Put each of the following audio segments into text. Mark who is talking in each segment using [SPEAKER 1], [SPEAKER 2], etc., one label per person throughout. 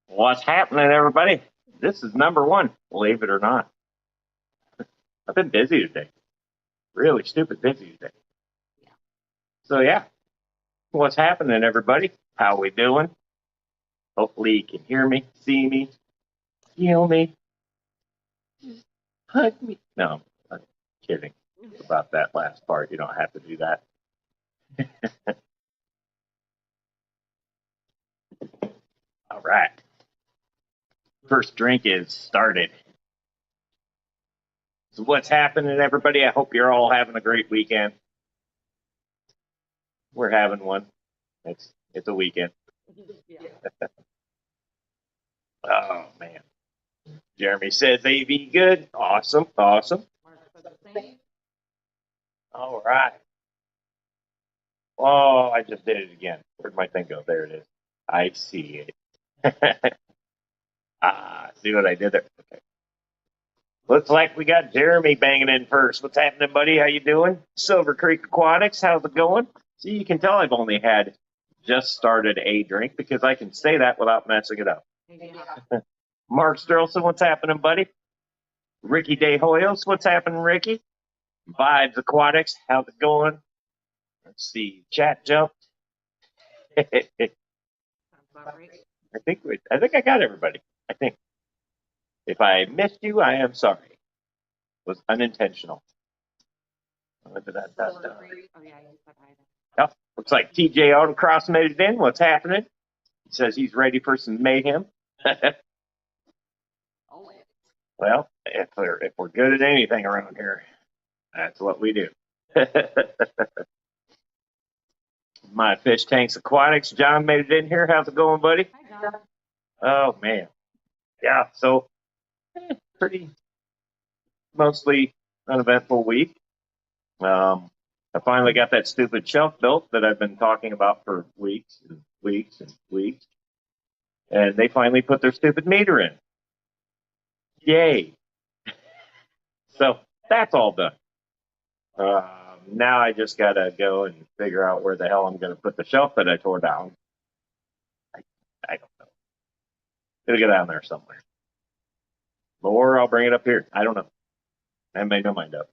[SPEAKER 1] What's happening, everybody? This is number one, believe it or not. I've been busy today. Really stupid busy today. So, yeah. What's happening, everybody? How we doing? Hopefully you can hear me, see me, feel me, hug me. No, I'm kidding about that last part. You don't have to do that. All right. First drink is started. So what's happening, everybody? I hope you're all having a great weekend. We're having one. It's a weekend. Oh man. Jeremy says AV good. Awesome. Awesome. All right. Oh, I just did it again. Where'd my thing go? There it is. I see it. See what I did there? Okay. Looks like we got Jeremy banging in first. What's happening, buddy? How you doing? Silver Creek Aquatics, how's it going? See, you can tell I've only had just started a drink because I can say that without messing it up. Mark Sterlson, what's happening, buddy? Ricky De Hoyos, what's happening, Ricky? Vibes Aquatics, how's it going? Let's see, chat jumped. I think I got everybody. I think. If I missed you, I am sorry. It was unintentional. Oh, looks like TJ Autocross made it in. What's happening? He says he's ready for some mayhem. Well, if we're good at anything around here, that's what we do. My Fish Tanks Aquatics. John made it in here. How's it going, buddy?
[SPEAKER 2] Hi, John.
[SPEAKER 1] Oh man, yeah. So pretty mostly uneventful week. I finally got that stupid shelf built that I've been talking about for weeks and weeks and weeks, and they finally put their stupid meter in. Yay! So that's all done. Now I just gotta go and figure out where the hell I'm gonna put the shelf that I tore down. I don't know. It'll get down there somewhere, or I'll bring it up here. I don't know. I made my mind up.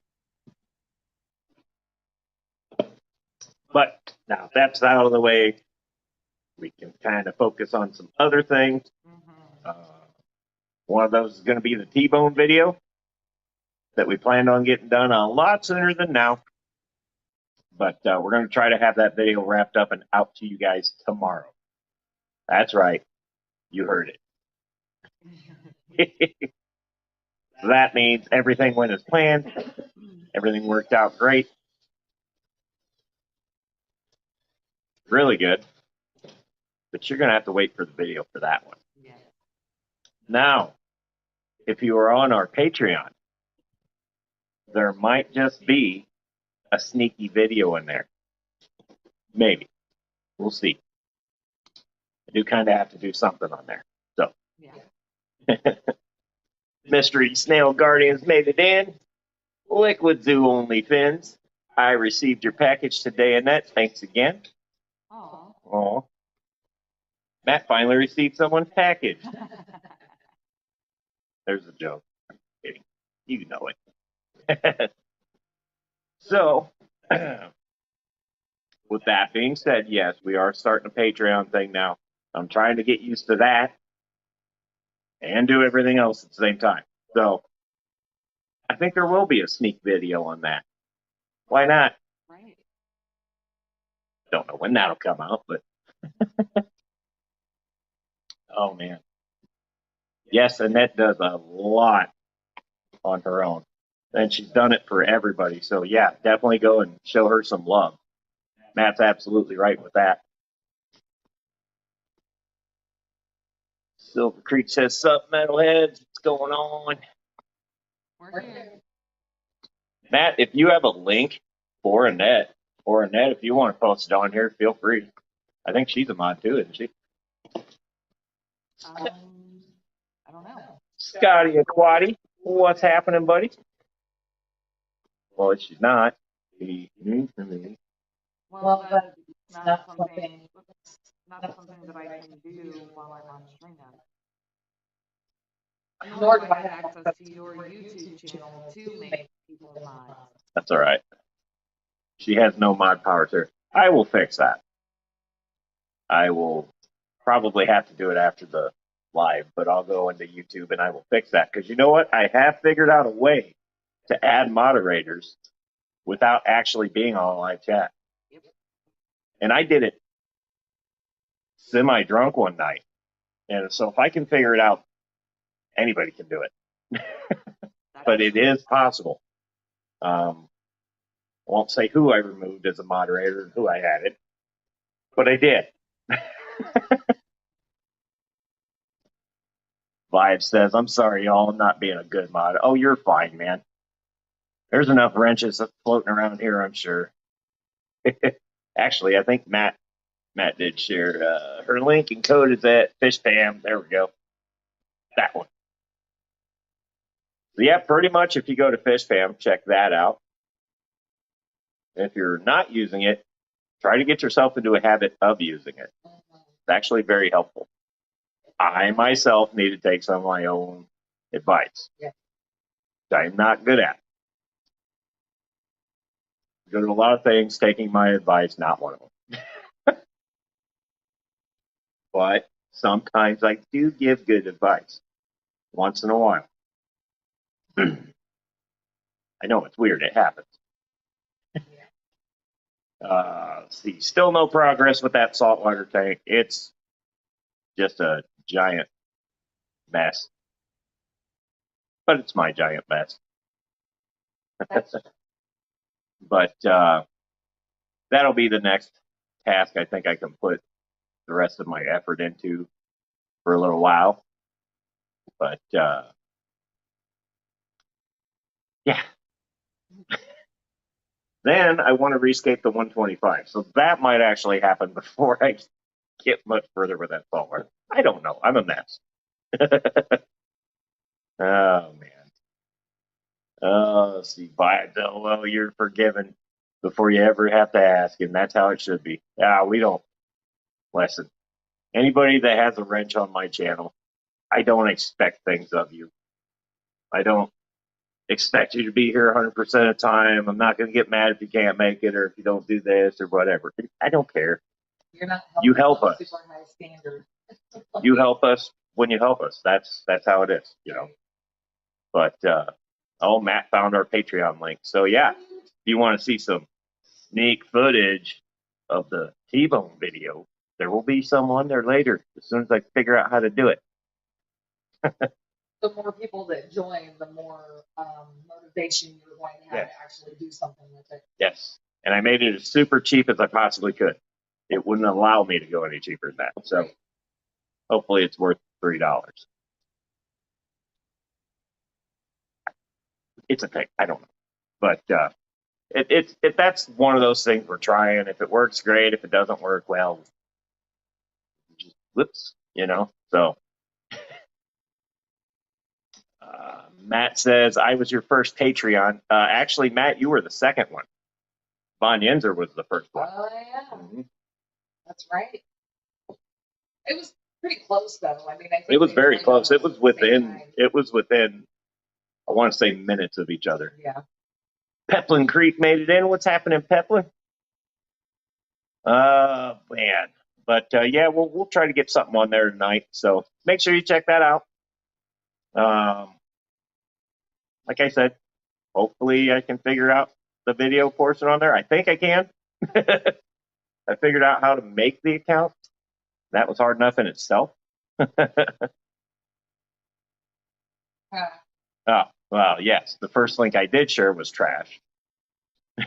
[SPEAKER 1] But now that's out of the way, we can kind of focus on some other things. One of those is going to be the T-Bone video that we planned on getting done a lot sooner than now. But we're going to try to have that video wrapped up and out to you guys tomorrow. That's right. You heard it. That means everything went as planned. Everything worked out great. Really good. But you're going to have to wait for the video for that one. Yeah. Now, if you are on our Patreon, there might just be a sneaky video in there. Maybe. We'll see. I do kind of have to do something on there. So, yeah. Mystery Snail Guardians made it in. Liquid Zoo Only Fins. I received your package today, Annette. Thanks again. Aww. Matt finally received someone's package. There's a joke. I'm kidding. You know it. So, with that being said, yes, we are starting a Patreon thing now. I'm trying to get used to that and do everything else at the same time. So, I think there will be a sneak video on that. Why not? Right. Don't know when that'll come out, but oh man. Yes, Annette does a lot on her own. And she's done it for everybody. So yeah, definitely go and show her some love. Matt's absolutely right with that. Silver Creek says, "Sup, metalheads? What's going on?"
[SPEAKER 2] We're here.
[SPEAKER 1] Matt, if you have a link for Annette, if you want to post it on here, feel free. I think she's a mod too, isn't she?
[SPEAKER 2] I don't know.
[SPEAKER 1] Scotty Aquati, what's happening, buddy? Well, she's not.
[SPEAKER 2] Well, but it's not something that I can do while I'm on stream. Nor do I have access to your YouTube channel to make people mods.
[SPEAKER 1] That's all right. She has no mod power to her. I will fix that. I will probably have to do it after the live, but I'll go into YouTube and I will fix that. Because you know what? I have figured out a way to add moderators without actually being on a live chat.
[SPEAKER 2] Yep.
[SPEAKER 1] And I did it semi-drunk one night. And so if I can figure it out, anybody can do it. But it is possible. I won't say who I removed as a moderator and who I added, but I did. Vibe says, I'm sorry, y'all, I'm not being a good mod. Oh, you're fine, man. There's enough wrenches floating around here, I'm sure. Actually, I think Matt did share her link and code is at FishPam. There we go. That one. So yeah, pretty much if you go to FishPam, check that out. If you're not using it, try to get yourself into a habit of using it. It's actually very helpful. I myself need to take some of my own advice.
[SPEAKER 2] Yeah.
[SPEAKER 1] I'm not good at. Good at a lot of things, taking my advice, not one of them. But sometimes I do give good advice once in a while. I know it's weird, it happens. See, still no progress with that saltwater tank. It's just a giant mess. But it's my giant mess. But that'll be the next task I think I can put the rest of my effort into for a little while. But yeah. Then I want to rescape the 125. So that might actually happen before I get much further with that saltwater. I don't know. I'm a mess. Oh, man. Let's see. Well, you're forgiven before you ever have to ask, and that's how it should be. We don't. Listen, anybody that has a wrench on my channel, I don't expect things of you. I don't expect you to be here 100% of the time. I'm not going to get mad if you can't make it or if you don't do this or whatever. I don't care.
[SPEAKER 2] You're not
[SPEAKER 1] You help us.
[SPEAKER 2] Super high standard.
[SPEAKER 1] You help us when you help us. That's how it is, you know. But Matt found our Patreon link. So yeah, if you want to see some sneak footage of the T-Bone video, there will be some on there later as soon as I figure out how to do it.
[SPEAKER 2] The more people that join, the more motivation you're going to have to actually do something with it.
[SPEAKER 1] Yes, and I made it as super cheap as I possibly could. It wouldn't allow me to go any cheaper than that. So hopefully it's worth $3. It's a thing. I don't know. But that's one of those things we're trying. If it works, great. If it doesn't work, well, just whoops, you know. So Matt says, I was your first Patreon. Actually, Matt, you were the second one. Von Yenzer was the first one.
[SPEAKER 2] Oh, yeah.
[SPEAKER 1] Mm-hmm.
[SPEAKER 2] That's right. It was pretty close, though. I mean, I think
[SPEAKER 1] it was very close. It was within, I want to say, minutes of each other.
[SPEAKER 2] Yeah.
[SPEAKER 1] Peplin Creek made it in. What's happening, Peplin? Man. But yeah, we'll try to get something on there tonight. So make sure you check that out. Like I said, hopefully I can figure out the video portion on there. I think I can. I figured out how to make the account. That was hard enough in itself. Oh, well, yes. The first link I did share was trash.
[SPEAKER 2] So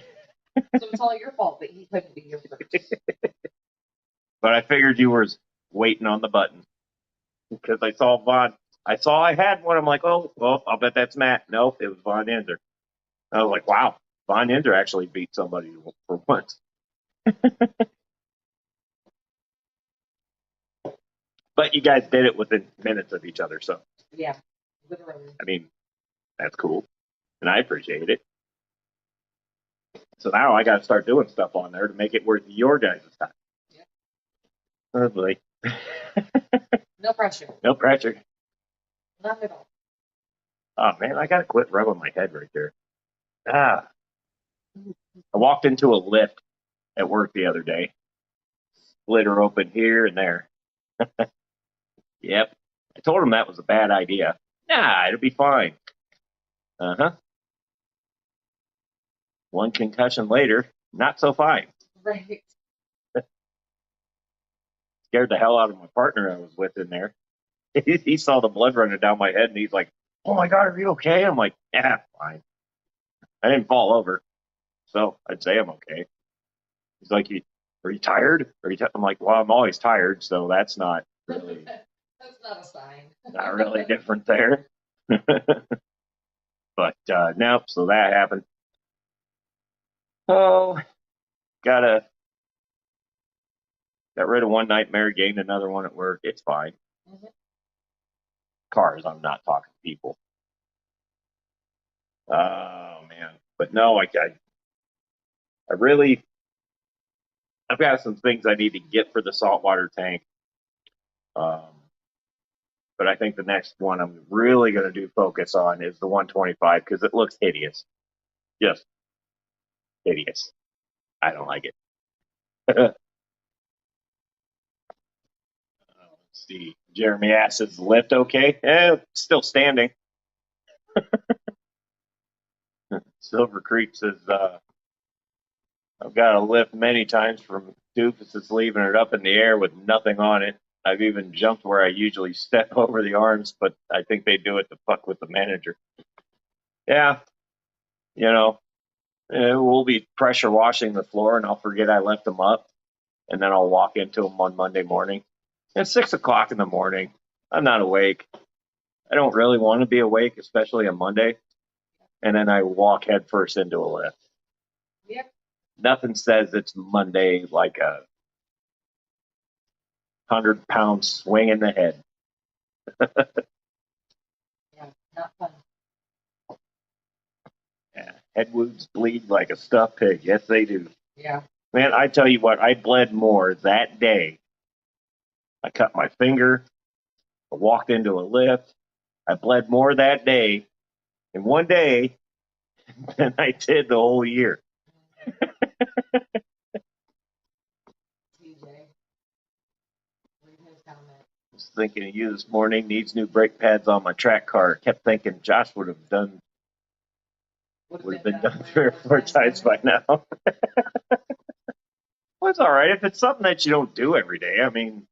[SPEAKER 2] it's all your fault that he couldn't be here first.
[SPEAKER 1] But I figured you were waiting on the button because I saw Von. I had one. I'm like, oh, well, I'll bet that's Matt. Nope, it was Von Ender. I was like, wow, Von Ender actually beat somebody for once. But you guys did it within minutes of each other, so.
[SPEAKER 2] Yeah, literally.
[SPEAKER 1] I mean, that's cool, and I appreciate it. So now I got to start doing stuff on there to make it worth your guys' time. Yeah. Oh, boy.
[SPEAKER 2] No pressure.
[SPEAKER 1] No pressure.
[SPEAKER 2] Not at all.
[SPEAKER 1] Oh man, I gotta quit rubbing my head right there. Ah, I walked into a lift at work the other day. Split her open here and there. Yep. I told him that was a bad idea. Nah, it'll be fine. Uh huh. One concussion later, not so fine.
[SPEAKER 2] Right.
[SPEAKER 1] Scared the hell out of my partner I was with in there. He saw the blood running down my head and he's like, "Oh my God, are you okay?" I'm like, "Yeah, fine. I didn't fall over, so I'd say I'm okay." He's like, "Are you tired? I'm like, "Well, I'm always tired, so that's not really
[SPEAKER 2] That's not a sign.
[SPEAKER 1] not really different there." But no, so that happened. Oh, gotta got rid of one nightmare, gained another one at work. It's fine.
[SPEAKER 2] Mhm.
[SPEAKER 1] Cars, I'm not talking people. Oh man, but no, I really, I've got some things I need to get for the saltwater tank. Um, but I think the next one I'm really going to do focus on is the 125 because it looks hideous, just hideous. I don't like it. Let's see. Jeremy asks, "Is the lift okay?" Still standing. Silver Creek says, "I've got a lift many times from doofuses leaving it up in the air with nothing on it. I've even jumped where I usually step over the arms, but I think they do it to fuck with the manager." Yeah, you know, we'll be pressure washing the floor, and I'll forget I left them up, and then I'll walk into them on Monday morning. It's 6 o'clock in the morning. I'm not awake. I don't really want to be awake, especially on Monday. And then I walk headfirst into a lift.
[SPEAKER 2] Yep.
[SPEAKER 1] Nothing says it's Monday like a 100-pound swing in the head.
[SPEAKER 2] Yeah. Not fun.
[SPEAKER 1] Yeah, head wounds bleed like a stuffed pig. Yes, they do.
[SPEAKER 2] Yeah.
[SPEAKER 1] Man, I tell you what, I bled more that day. I cut my finger. I walked into a lift. I bled more that day in one day than I did the whole year.
[SPEAKER 2] TJ. Read his comment.
[SPEAKER 1] I was thinking of you this morning. Needs new brake pads on my track car. Kept thinking Josh would have been done 3 or 4 times by now. Well, it's all right if it's something that you don't do every day. I mean,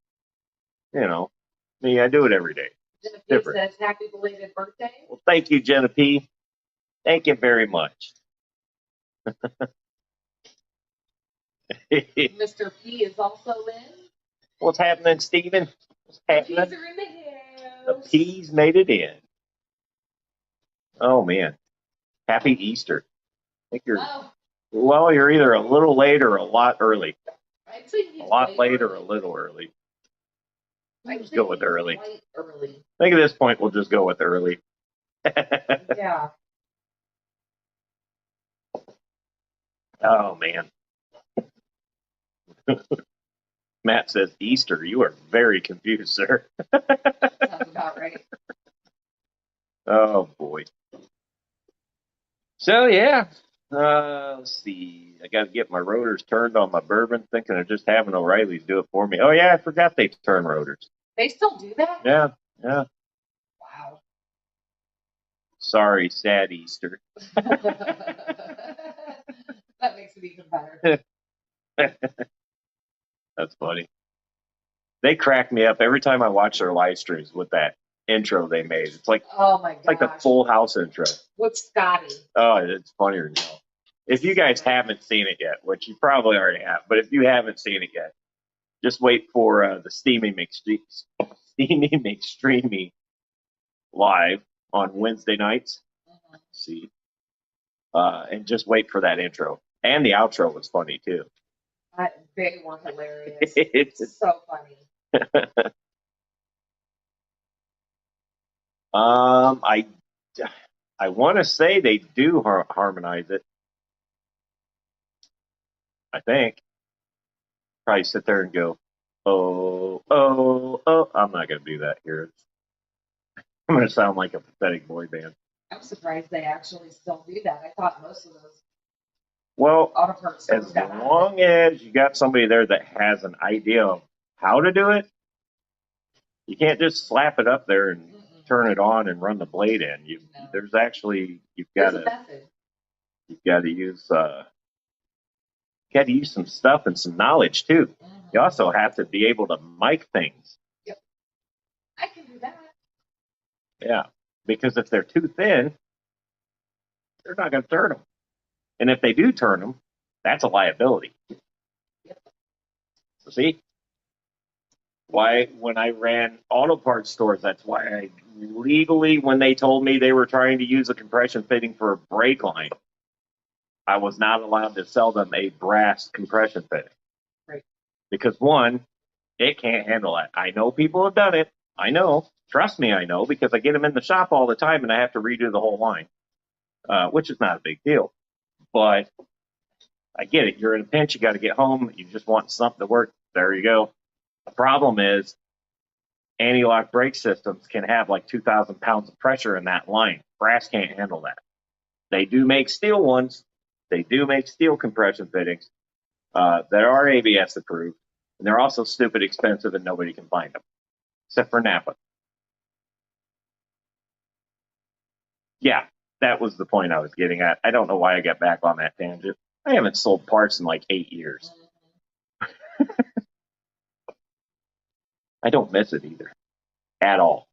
[SPEAKER 1] me, I do it every day.
[SPEAKER 2] Jenna P
[SPEAKER 1] Different.
[SPEAKER 2] says, "Happy belated birthday."
[SPEAKER 1] Well, thank you, Jenna P. Thank you very much.
[SPEAKER 2] Mr. P is also in.
[SPEAKER 1] What's happening, Steven? What's
[SPEAKER 2] The
[SPEAKER 1] happening?
[SPEAKER 2] peas are in the
[SPEAKER 1] The
[SPEAKER 2] house.
[SPEAKER 1] peas made it in. Oh man, happy Easter! I think you're either a little late or a lot early.
[SPEAKER 2] I'd say he's
[SPEAKER 1] A lot late or
[SPEAKER 2] early.
[SPEAKER 1] a little early.
[SPEAKER 2] I'd
[SPEAKER 1] Let's
[SPEAKER 2] say
[SPEAKER 1] go with
[SPEAKER 2] he's
[SPEAKER 1] early.
[SPEAKER 2] quite early.
[SPEAKER 1] I think at this point we'll just go with early.
[SPEAKER 2] Yeah.
[SPEAKER 1] Oh man. Matt says Easter. You are very confused, sir.
[SPEAKER 2] Sounds about right.
[SPEAKER 1] Oh boy. So yeah. Let's see. I got to get my rotors turned on my bourbon. Thinking of just having O'Reilly's do it for me. Oh yeah, I forgot they turn rotors.
[SPEAKER 2] They still do that?
[SPEAKER 1] Yeah.
[SPEAKER 2] Wow.
[SPEAKER 1] Sorry, sad Easter.
[SPEAKER 2] That makes it even better.
[SPEAKER 1] That's funny. They crack me up every time I watch their live streams with that intro they made. It's like
[SPEAKER 2] Oh my gosh.
[SPEAKER 1] like the Full House intro.
[SPEAKER 2] With Scotty.
[SPEAKER 1] Oh, it's funnier than hell. If you guys haven't seen it yet, which you probably already have, but if you haven't seen it yet, just wait for the Steamy McStreamy live on Wednesday nights.
[SPEAKER 2] Mm-hmm.
[SPEAKER 1] See, and just wait for that intro. And the outro was funny too.
[SPEAKER 2] They were hilarious. It's so funny.
[SPEAKER 1] I want to say they do harmonize it. I think. Probably sit there and go, oh, oh, oh. I'm not going to do that here. I'm going to sound like a pathetic boy band.
[SPEAKER 2] I'm surprised they actually still do that. I thought most of those
[SPEAKER 1] Well,
[SPEAKER 2] auto parts stores
[SPEAKER 1] as
[SPEAKER 2] got out of it.
[SPEAKER 1] long as you got somebody there that has an idea of how to do it, you can't just slap it up there and turn it on and run the blade in.
[SPEAKER 2] No.
[SPEAKER 1] There's actually
[SPEAKER 2] There's a method.
[SPEAKER 1] you've got to use some stuff and some knowledge too. You also have to be able to mic things.
[SPEAKER 2] Yep. I can do that.
[SPEAKER 1] Yeah, because if they're too thin, they're not going to turn them. And if they do turn them, that's a liability.
[SPEAKER 2] Yep.
[SPEAKER 1] So see, why when I ran auto parts stores, that's why I legally, when they told me they were trying to use a compression fitting for a brake line, I was not allowed to sell them a brass compression fitting.
[SPEAKER 2] Right.
[SPEAKER 1] Because one, it can't handle that. I know people have done it. I know. Trust me, I know, because I get them in the shop all the time and I have to redo the whole line, which is not a big deal. But I get it. You're in a pinch. You got to get home. You just want something to work. There you go. The problem is anti-lock brake systems can have like 2,000 pounds of pressure in that line. Brass can't handle that. They do make steel ones. They do make steel compression fittings that are ABS approved. And they're also stupid expensive and nobody can find them, except for Napa. Yeah, that was the point I was getting at. I don't know why I got back on that tangent. I haven't sold parts in like 8 years. I don't miss it either. At all.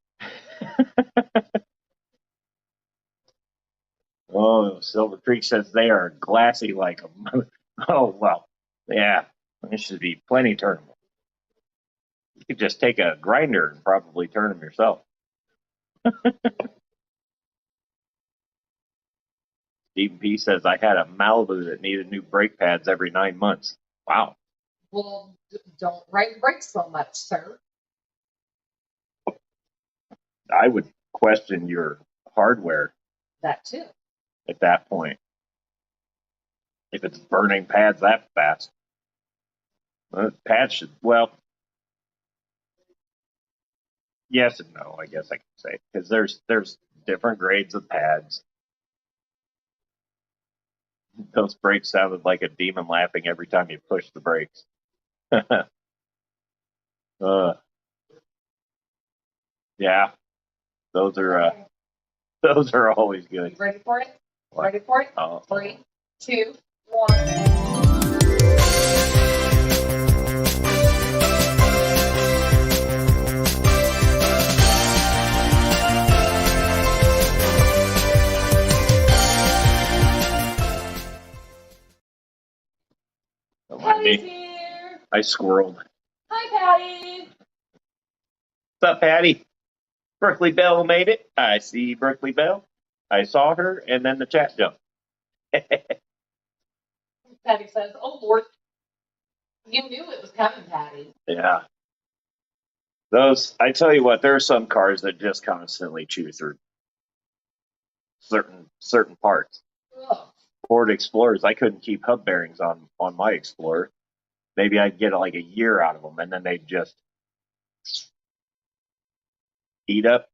[SPEAKER 1] Oh, Silver Creek says they are glassy like them. Oh, well, yeah, there should be plenty turnable. You could just take a grinder and probably turn them yourself. Stephen P says, I had a Malibu that needed new brake pads every 9 months. Wow.
[SPEAKER 2] Well, don't ride brakes so much, sir.
[SPEAKER 1] I would question your hardware
[SPEAKER 2] That too.
[SPEAKER 1] at that point. If it's burning pads that fast. Pads should, well, yes and no, I guess I can say. Because there's different grades of pads. Those brakes sounded like a demon laughing every time you push the brakes. Yeah, those are always good.
[SPEAKER 2] You ready for it?
[SPEAKER 1] What?
[SPEAKER 2] Ready for it?
[SPEAKER 1] Oh.
[SPEAKER 2] 3, 2, 1.
[SPEAKER 1] Don't mind
[SPEAKER 2] Patty's
[SPEAKER 1] me.
[SPEAKER 2] here.
[SPEAKER 1] I squirreled.
[SPEAKER 2] Hi, Patty.
[SPEAKER 1] What's up, Patty? Berkeley Bell made it. I see Berkeley Bell. I saw her, and then the chat jumped.
[SPEAKER 2] Patty says, "Oh Lord, you knew it was coming, Patty."
[SPEAKER 1] Yeah. I tell you what, there are some cars that just constantly chew through certain parts.
[SPEAKER 2] Ugh.
[SPEAKER 1] Ford Explorers, I couldn't keep hub bearings on my Explorer. Maybe I'd get like a year out of them, and then they'd just eat up.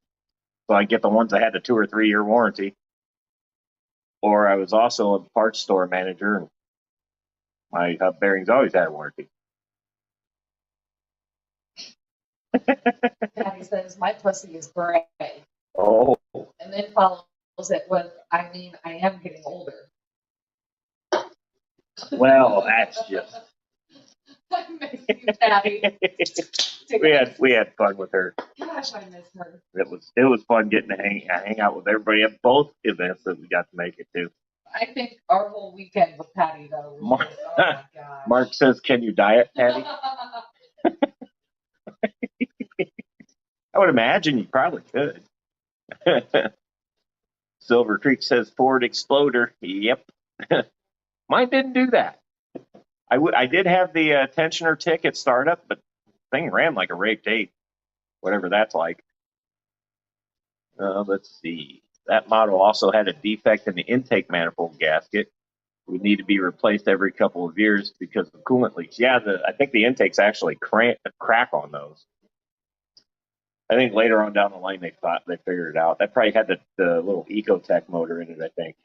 [SPEAKER 1] So I get the ones that had the 2 or 3 year warranty. Or I was also a parts store manager, and my hub bearings always had a warranty.
[SPEAKER 2] Patty says, "My pussy is gray,"
[SPEAKER 1] Oh,
[SPEAKER 2] and then follows it with, "I mean, I am getting older."
[SPEAKER 1] well, that's just.
[SPEAKER 2] I miss you, Patty.
[SPEAKER 1] we had fun with her.
[SPEAKER 2] Gosh, I miss her.
[SPEAKER 1] It was fun getting to hang out with everybody at both events that we got to make it to.
[SPEAKER 2] I think our whole weekend with Patty, though, was
[SPEAKER 1] Mark,
[SPEAKER 2] just, oh my gosh.
[SPEAKER 1] Mark says, "Can you diet, Patty?" I would imagine you probably could. Silver Creek says Ford Exploder. Yep. Mine didn't do that. I did have the tensioner tick at startup, but the thing ran like a raped 8, whatever that's like. Let's see. That model also had a defect in the intake manifold gasket. Would need to be replaced every couple of years because of coolant leaks. Yeah, I think the intakes actually crack on those. I think later on down the line they figured it out. That probably had the little Ecotech motor in it, I think.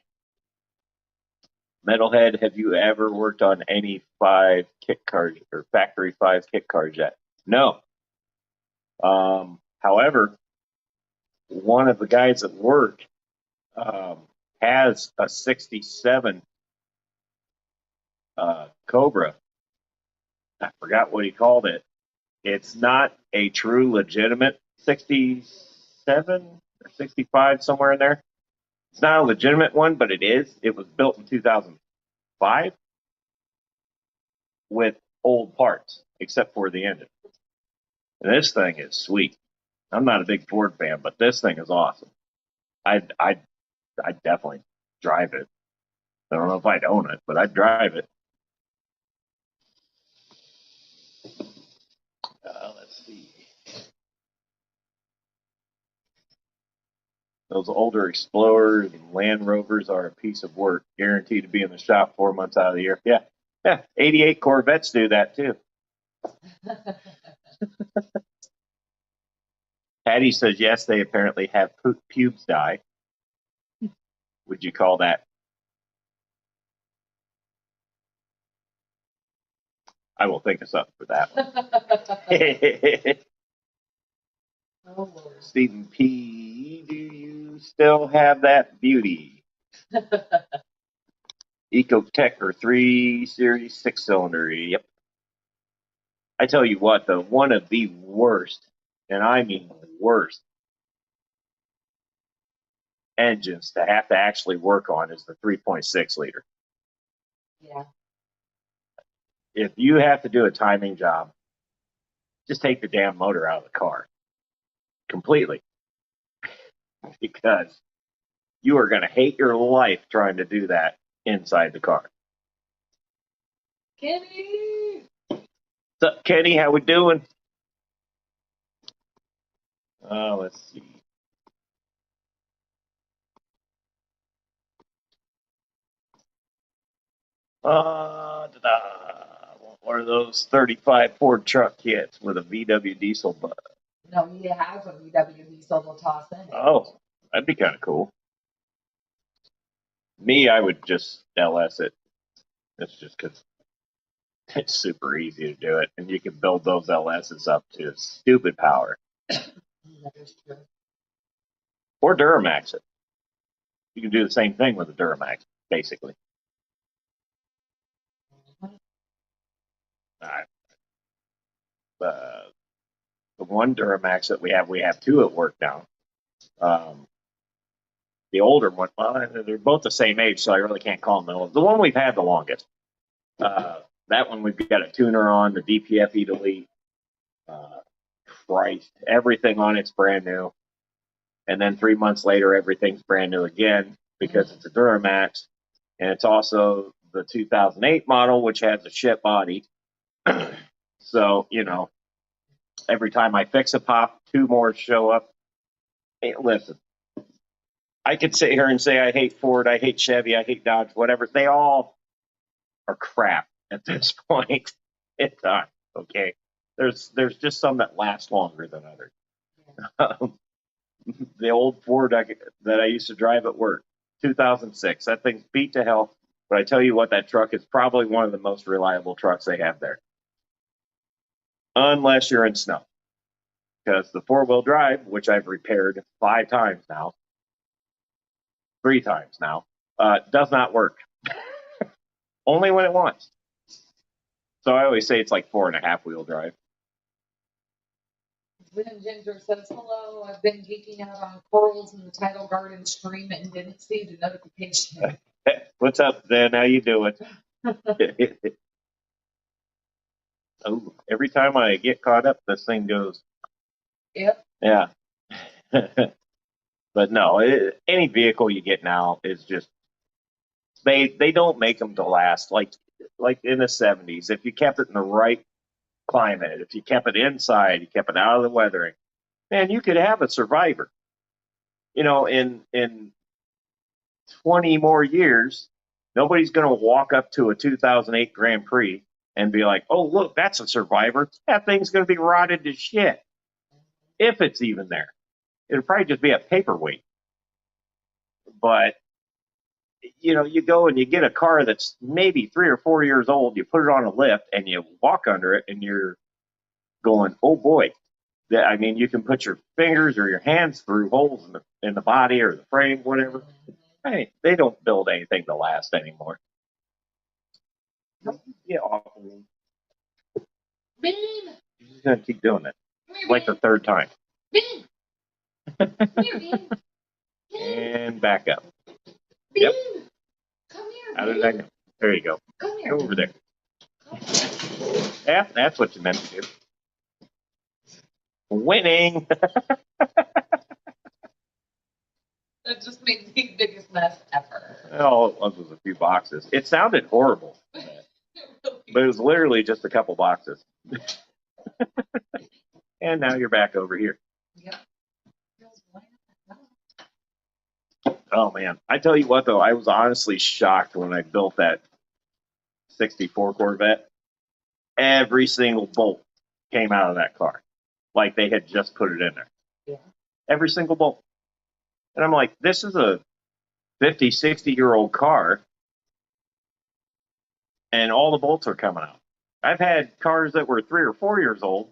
[SPEAKER 1] Metalhead, have you ever worked on any 5 kit cars or factory 5 kit cars yet? No. However, one of the guys at work has a 67 Cobra. I forgot what he called it. It's not a true legitimate 67 or 65, somewhere in there. It's not a legitimate one, but it is. It was built in 2005 with old parts, except for the engine. And this thing is sweet. I'm not a big Ford fan, but this thing is awesome. I'd definitely drive it. I don't know if I'd own it, but I'd drive it. Let's see. Those older Explorers and Land Rovers are a piece of work, guaranteed to be in the shop 4 months out of the year. Yeah, 88 Corvettes do that too. Patty says yes, they apparently have pubes dye. Would you call that? I will think of something for that one.
[SPEAKER 2] Oh, Lord.
[SPEAKER 1] Stephen P., do you still have that beauty? Ecotech or 3 Series 6-cylinder. Yep. I tell you what, though, one of the worst, and I mean worst, engines to have to actually work on is the 3.6 liter.
[SPEAKER 2] Yeah.
[SPEAKER 1] If you have to do a timing job, just take the damn motor out of the car completely, because you are going to hate your life trying to do that inside the car.
[SPEAKER 2] Kenny!
[SPEAKER 1] What's up, Kenny? How we doing? Let's see. What are those 35 Ford truck kits with a VW diesel button?
[SPEAKER 2] No, he has a VW diesel to toss in.
[SPEAKER 1] Oh, that'd be kind of cool. Me, I would just LS it. It's just because it's super easy to do it, and you can build those LSs up to stupid power.
[SPEAKER 2] That is true.
[SPEAKER 1] Or Duramax it. You can do the same thing with a Duramax, basically. All right. The one Duramax that we have 2 at work now. The older one, well, they're both the same age, so I really can't call them the old. The one we've had the longest. That one we've got a tuner on, the DPF Delete. Christ, everything on it's brand new. And then 3 months later, everything's brand new again because it's a Duramax. And it's also the 2008 model, which has a shit body. So, every time I fix a pop, 2 more show up. Hey, listen, I could sit here and say I hate Ford, I hate Chevy, I hate Dodge, whatever. They all are crap at this point in time. Okay, there's just some that last longer than others. The old Ford that I used to drive at work, 2006. That thing's beat to hell. But I tell you what, that truck is probably one of the most reliable trucks they have there. Unless you're in snow. Because the 4-wheel drive, which I've repaired 5 times now, 3 times now, does not work. Only when it wants. So I always say it's like 4.5-wheel drive.
[SPEAKER 2] Then Ginger says, hello, I've been geeking out on corals in the tidal garden stream and didn't see the notification.
[SPEAKER 1] What's up, Zen? How you doing? Oh, every time I get caught up, this thing goes.
[SPEAKER 2] Yep.
[SPEAKER 1] Yeah. But no, any vehicle you get now is just, they don't make them to last like in the 70s. If you kept it in the right climate, if you kept it inside, you kept it out of the weathering, man, you could have a Survivor. In 20 more years, nobody's going to walk up to a 2008 Grand Prix and be like, oh, look, that's a Survivor. That thing's going to be rotted to shit. if it's even there. It'll probably just be a paperweight. But, you know, you go and you get a car that's maybe 3 or 4 years old, you put it on a lift and you walk under it and you're going, oh boy. I mean, you can put your fingers or your hands through holes in the body or the frame, whatever. Hey, they don't build anything to last anymore. Yeah, awful.
[SPEAKER 2] Bean!
[SPEAKER 1] She's going to keep doing it.
[SPEAKER 2] Here,
[SPEAKER 1] Like the third time.
[SPEAKER 2] Bean! Come here, Bean!
[SPEAKER 1] And back up.
[SPEAKER 2] Bean!
[SPEAKER 1] Yep.
[SPEAKER 2] Come here,
[SPEAKER 1] How did I know? There you go.
[SPEAKER 2] Come here.
[SPEAKER 1] Go over there. Yeah, that's what you meant to do. Winning.
[SPEAKER 2] That just made the biggest mess ever.
[SPEAKER 1] All it was a few boxes. It sounded horrible, but it was literally just a couple boxes. And now you're back over here.
[SPEAKER 2] Yep.
[SPEAKER 1] Oh man, I tell you what though, I was honestly shocked when I built that 64 Corvette. Every single bolt came out of that car, like they had just put it in there.
[SPEAKER 2] Yeah.
[SPEAKER 1] Every single bolt. And I'm like, this is a 50, 60-year-old car, and all the bolts are coming out. I've had cars that were 3 or 4 years old,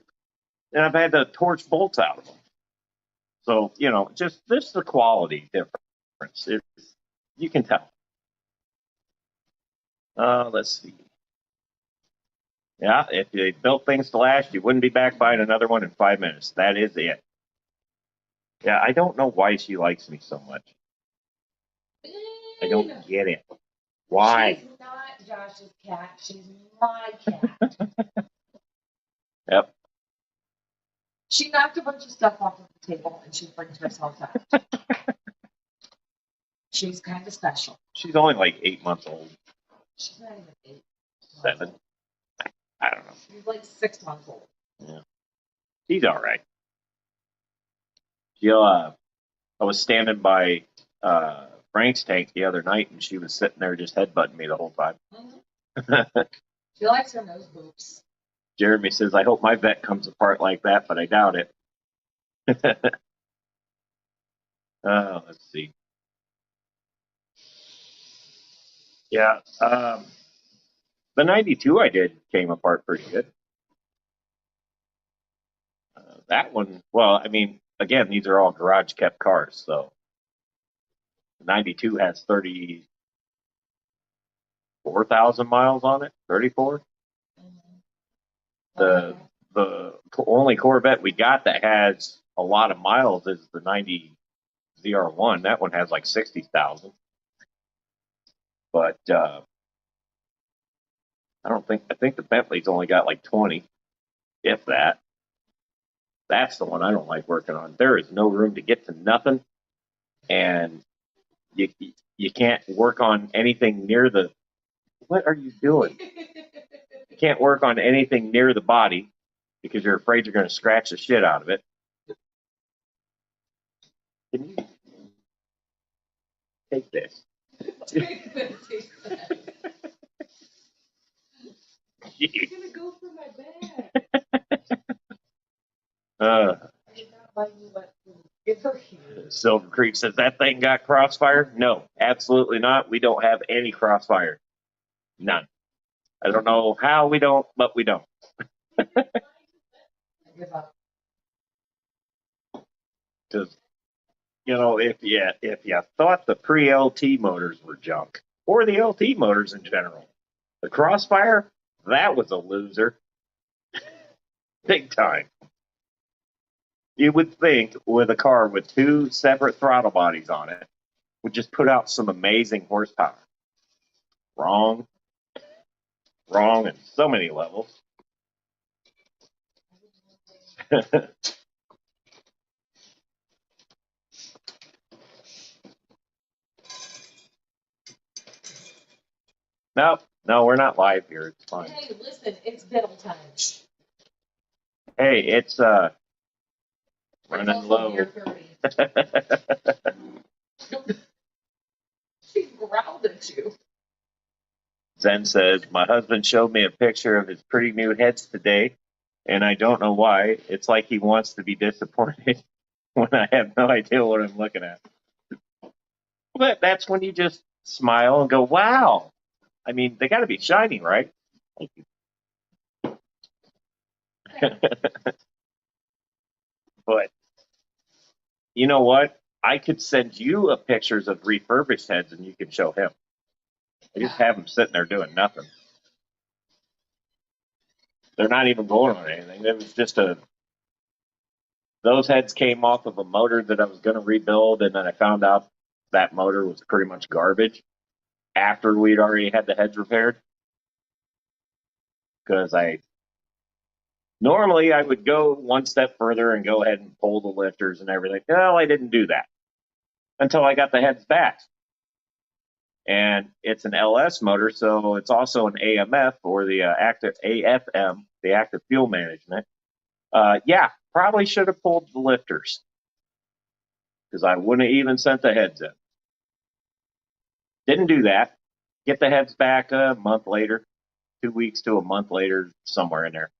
[SPEAKER 1] and I've had to torch bolts out of them. So, you know, just this is the quality difference. You can tell. Let's see. Yeah, if you built things to last, you wouldn't be back buying another one in 5 minutes. That is it. Yeah, I don't know why she likes me so much. I don't get it. Why?
[SPEAKER 2] She's not Josh's cat. She's my cat.
[SPEAKER 1] Yep.
[SPEAKER 2] She knocked a bunch of stuff off of the table and she brings herself out. She's kind of special.
[SPEAKER 1] She's only like 8 months old.
[SPEAKER 2] She's not even 8.
[SPEAKER 1] 7. I don't know.
[SPEAKER 2] She's like 6 months old.
[SPEAKER 1] Yeah. She's all right. I was standing by Frank's tank the other night, and she was sitting there just headbutting me the whole time.
[SPEAKER 2] Mm-hmm. She likes her nose boops.
[SPEAKER 1] Jeremy says, I hope my vet comes apart like that, but I doubt it. Let's see. Yeah, the 92 I did came apart pretty good. That one, well, I mean, again, these are all garage kept cars, so the 92 has 34,000 miles on it, 34.
[SPEAKER 2] Mm-hmm.
[SPEAKER 1] The only Corvette we got that has a lot of miles is the 90 ZR1. That one has like 60,000. But I think the Bentley's only got like 20, if that. That's the one I don't like working on. There is no room to get to nothing, and you can't work on anything near the. What are you doing? You can't work on anything near the body because you're afraid you're going to scratch the shit out of it. Can you take this?
[SPEAKER 2] Take this, he said. You're gonna go for my bag. I did not buy you wet food. Give her here.
[SPEAKER 1] Silver Creek says that thing got crossfire. No, absolutely not. We don't have any crossfire. None. I don't know how we don't, but we don't.
[SPEAKER 2] I give up.
[SPEAKER 1] Because, you know, if you thought the pre-LT motors were junk, or the LT motors in general, the crossfire, that was a loser. Big time. You would think with a car with 2 separate throttle bodies on it would just put out some amazing horsepower. Wrong. Wrong in so many levels. No, we're not live here. It's fine.
[SPEAKER 2] Hey, listen, it's diddle time.
[SPEAKER 1] Hey, it's running low.
[SPEAKER 2] She growled at you.
[SPEAKER 1] Zen says, my husband showed me a picture of his pretty new heads today. And I don't know why. It's like he wants to be disappointed when I have no idea what I'm looking at. But that's when you just smile and go, wow. I mean, they got to be shiny, right? Thank you. But you know what? I could send you a pictures of refurbished heads and you could show him. I just have them sitting there doing nothing. They're not even going on anything. It was just those heads came off of a motor that I was going to rebuild, and then I found out that motor was pretty much garbage after we'd already had the heads repaired. Because normally I would go one step further and go ahead and pull the lifters and everything. Well, I didn't do that until I got the heads back. And it's an LS motor, so it's also an AMF, or the active AFM, the active fuel management. Yeah, probably should have pulled the lifters because I wouldn't have even sent the heads in. Didn't do that. Get the heads back a month later, 2 weeks to a month later, somewhere in there.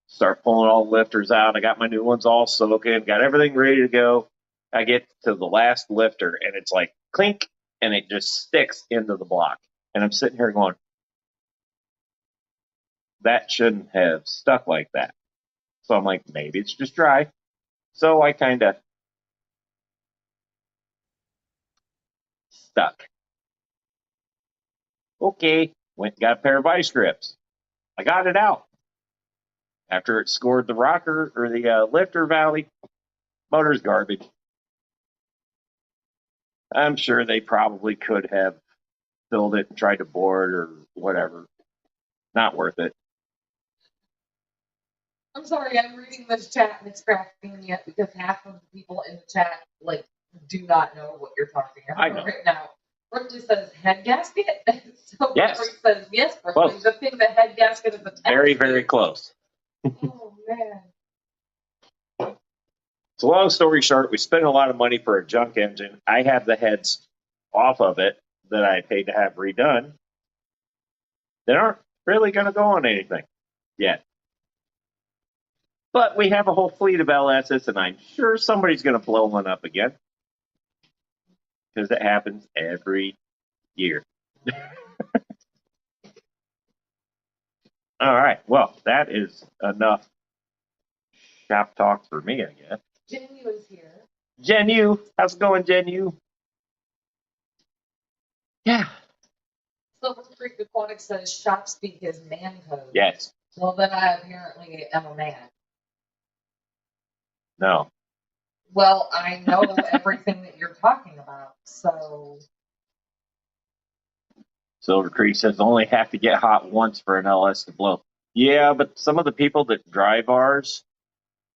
[SPEAKER 1] Start pulling all the lifters out. I got my new ones all soaking, got everything ready to go. I get to the last lifter and it's like clink, and it just sticks into the block. And I'm sitting here going, that shouldn't have stuck like that. So I'm like, maybe it's just dry. So I kind of stuck. Okay, went and got a pair of ice grips. I got it out. After it scored the rocker or the lifter valley, motor's garbage. I'm sure they probably could have filled it and tried to bore it or whatever. Not worth it.
[SPEAKER 2] I'm sorry, I'm reading this chat and it's cracking me up because half of the people in the chat do not know what you're talking about right now. Berkeley says head gasket. So
[SPEAKER 1] yes.
[SPEAKER 2] Berkeley says yes. Berkeley, the thing the head gasket is attached.
[SPEAKER 1] Very, very close.
[SPEAKER 2] Oh man.
[SPEAKER 1] So long story short, we spent a lot of money for a junk engine. I have the heads off of it that I paid to have redone. They aren't really going to go on anything yet. But we have a whole fleet of LSs, and I'm sure somebody's going to blow one up again. Because it happens every year. All right. Well, that is enough shop talk for me, I guess.
[SPEAKER 2] Jen Yu is here.
[SPEAKER 1] Jen Yu. How's it going, Jen Yu? Yeah.
[SPEAKER 2] Silver Creek Aquatic says shop speak is man code.
[SPEAKER 1] Yes.
[SPEAKER 2] Well, then I apparently am a man.
[SPEAKER 1] No.
[SPEAKER 2] Well, I know everything that you're talking about, so.
[SPEAKER 1] Silver Creek says only have to get hot once for an LS to blow. Yeah, but some of the people that drive ours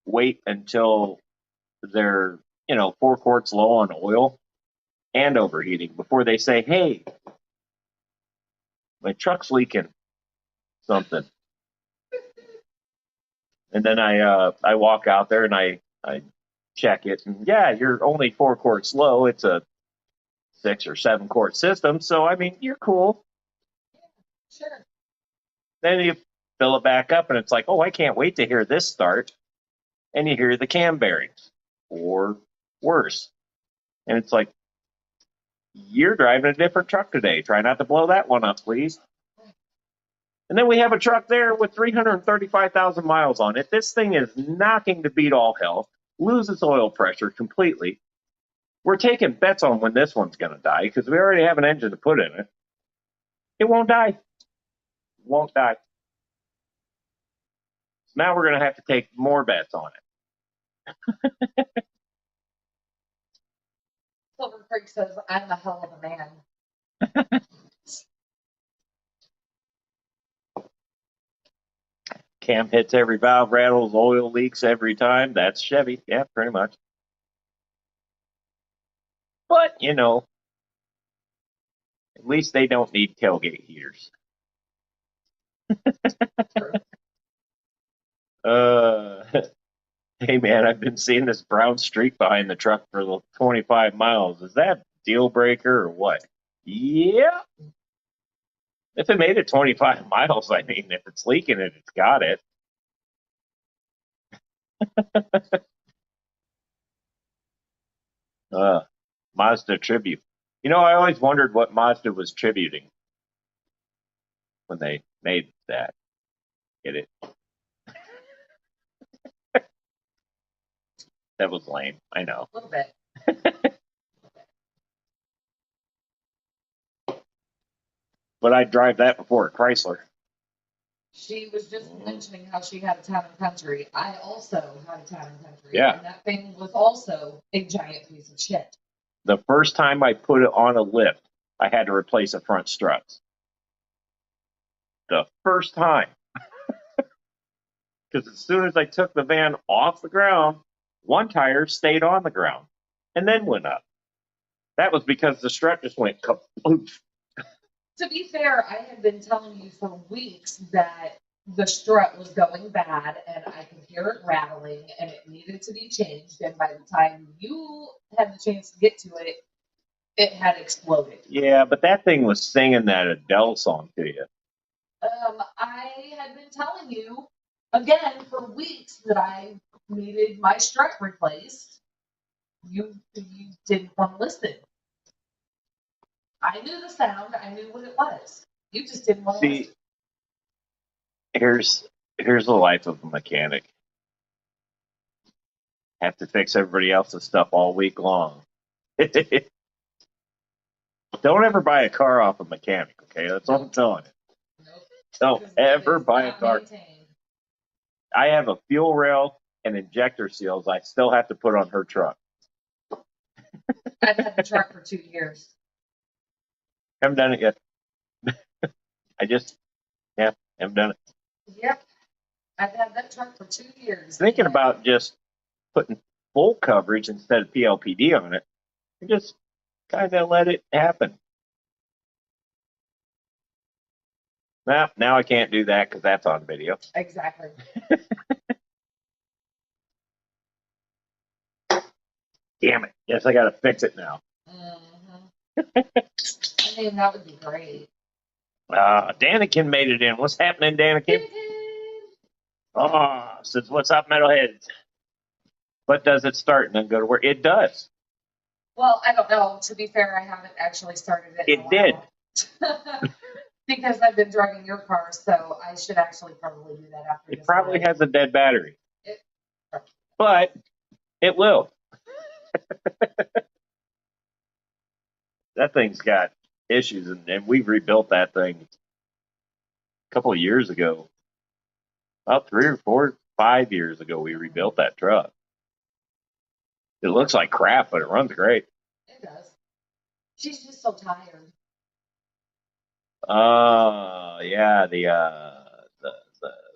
[SPEAKER 1] wait until they're, 4 quarts low on oil and overheating before they say, hey, my truck's leaking something. And then I walk out there and I check it, and yeah, you're only 4 quarts low. It's a 6 or 7 quart system, so I mean, you're cool.
[SPEAKER 2] Sure.
[SPEAKER 1] Then you fill it back up, and it's like, oh, I can't wait to hear this start. And you hear the cam bearings, or worse. And it's like, you're driving a different truck today. Try not to blow that one up, please. And then we have a truck there with 335,000 miles on it. This thing is knocking to beat all hell, loses oil pressure completely. We're taking bets on when this one's going to die because we already have an engine to put in it. It won't die. Won't die. So now we're going to have to take more bets on it.
[SPEAKER 2] Silver Creek says, I'm a hell of a man.
[SPEAKER 1] Cam hits every valve, rattles, oil leaks every time. That's Chevy. Yeah, pretty much. But, at least they don't need tailgate heaters. Hey, man, I've been seeing this brown streak behind the truck for the 25 miles. Is that deal breaker or what? Yeah. If it made it 25 miles, I mean, if it's leaking it, it's got it. Mazda tribute. You know, I always wondered what Mazda was tributing when they made that. Get it? That was lame. I know.
[SPEAKER 2] A little bit.
[SPEAKER 1] But I'd drive that before a Chrysler.
[SPEAKER 2] She was just mentioning how she had a town and country. I also had a town and country.
[SPEAKER 1] Yeah.
[SPEAKER 2] And that thing was also a giant piece of shit.
[SPEAKER 1] The first time I put it on a lift, I had to replace a front struts. The first time. Because as soon as I took the van off the ground, one tire stayed on the ground and then went up. That was because the strut just went kapoof.
[SPEAKER 2] To be fair, I had been telling you for weeks that the strut was going bad and I could hear it rattling and it needed to be changed. And by the time you had the chance to get to it, it had exploded.
[SPEAKER 1] Yeah, but that thing was singing that Adele song to you.
[SPEAKER 2] I had been telling you again for weeks that I needed my strut replaced. You didn't want to listen. I knew the sound. I knew what it was. You just didn't want to listen.
[SPEAKER 1] Here's the life of a mechanic. Have to fix everybody else's stuff all week long. Don't ever buy a car off a mechanic, okay? That's what I'm telling you.
[SPEAKER 2] Nope.
[SPEAKER 1] Don't ever buy a car.
[SPEAKER 2] Maintained.
[SPEAKER 1] I have a fuel rail and injector seals I still have to put on her truck.
[SPEAKER 2] I've had the truck for 2 years.
[SPEAKER 1] Haven't done it yet. Haven't done it.
[SPEAKER 2] Yep. I've had that truck for 2 years.
[SPEAKER 1] Thinking about just putting full coverage instead of PLPD on it, and just kind of let it happen. Now I can't do that because that's on video.
[SPEAKER 2] Exactly.
[SPEAKER 1] Damn it. Yes, I got to fix it now.
[SPEAKER 2] Mm-hmm. I mean, that would be great.
[SPEAKER 1] Danikin made it in. What's happening, Danikin? Says, what's up, Metalheads? But does it start and then go to work? It does.
[SPEAKER 2] Well, I don't know. To be fair, I haven't actually started it.
[SPEAKER 1] It did.
[SPEAKER 2] Because I've been driving your car, so I should actually probably do that after this.
[SPEAKER 1] It probably has a dead battery. But it will. That thing's got issues, and we rebuilt that thing a couple of years ago. About 3 or 4, 5 years ago, we rebuilt that truck. It looks like crap, but it runs great.
[SPEAKER 2] It does. She's just so tired.
[SPEAKER 1] Yeah, the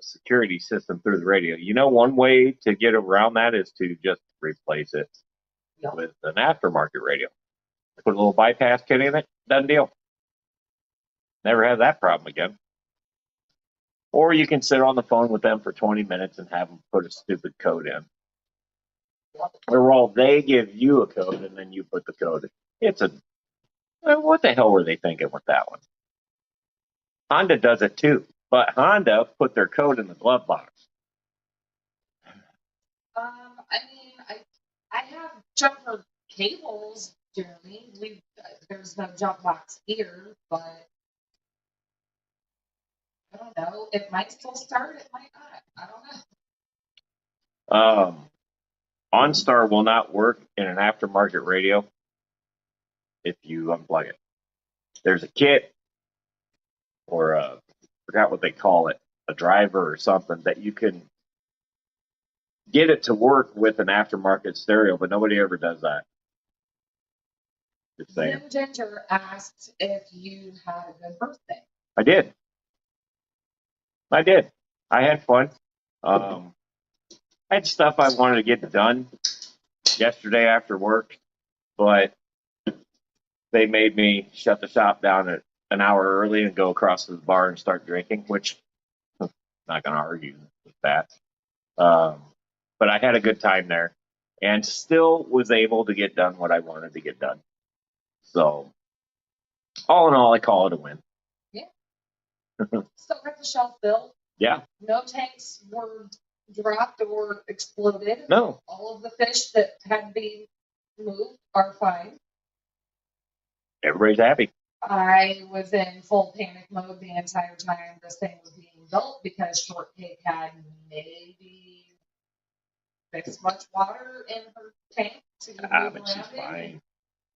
[SPEAKER 1] security system through the radio. You know, one way to get around that is to just replace it with an aftermarket radio. Put a little bypass kit in it, done deal. Never have that problem again. Or you can sit on the phone with them for 20 minutes and have them put a stupid code in. Or well, they give you a code and then you put the code in. What the hell were they thinking with that one? Honda does it too, but Honda put their code in the glove box.
[SPEAKER 2] I mean, I have jumper cables, Jeremy. There's no jump box here, but I don't know. It might still start. It might not. I don't know.
[SPEAKER 1] OnStar will not work in an aftermarket radio if you unplug it. There's a kit or forgot what they call it, a driver or something that you can get it to work with an aftermarket stereo, but nobody ever does that. Just saying.
[SPEAKER 2] Jim Ginger asked if you had a good birthday.
[SPEAKER 1] I did. I had fun. I had stuff I wanted to get done yesterday after work, but they made me shut the shop down at an hour early and go across to the bar and start drinking, which I'm not going to argue with that. But I had a good time there and still was able to get done what I wanted to get done. So, all in all, I call it a win.
[SPEAKER 2] Yeah. Still got the shelf built.
[SPEAKER 1] Yeah.
[SPEAKER 2] No tanks were dropped or exploded.
[SPEAKER 1] No.
[SPEAKER 2] All of the fish that had been moved are fine.
[SPEAKER 1] Everybody's happy.
[SPEAKER 2] I was in full panic mode the entire time this thing was being built because Shortcake had maybe this much water in her tank to move
[SPEAKER 1] But she's
[SPEAKER 2] around in.
[SPEAKER 1] fine.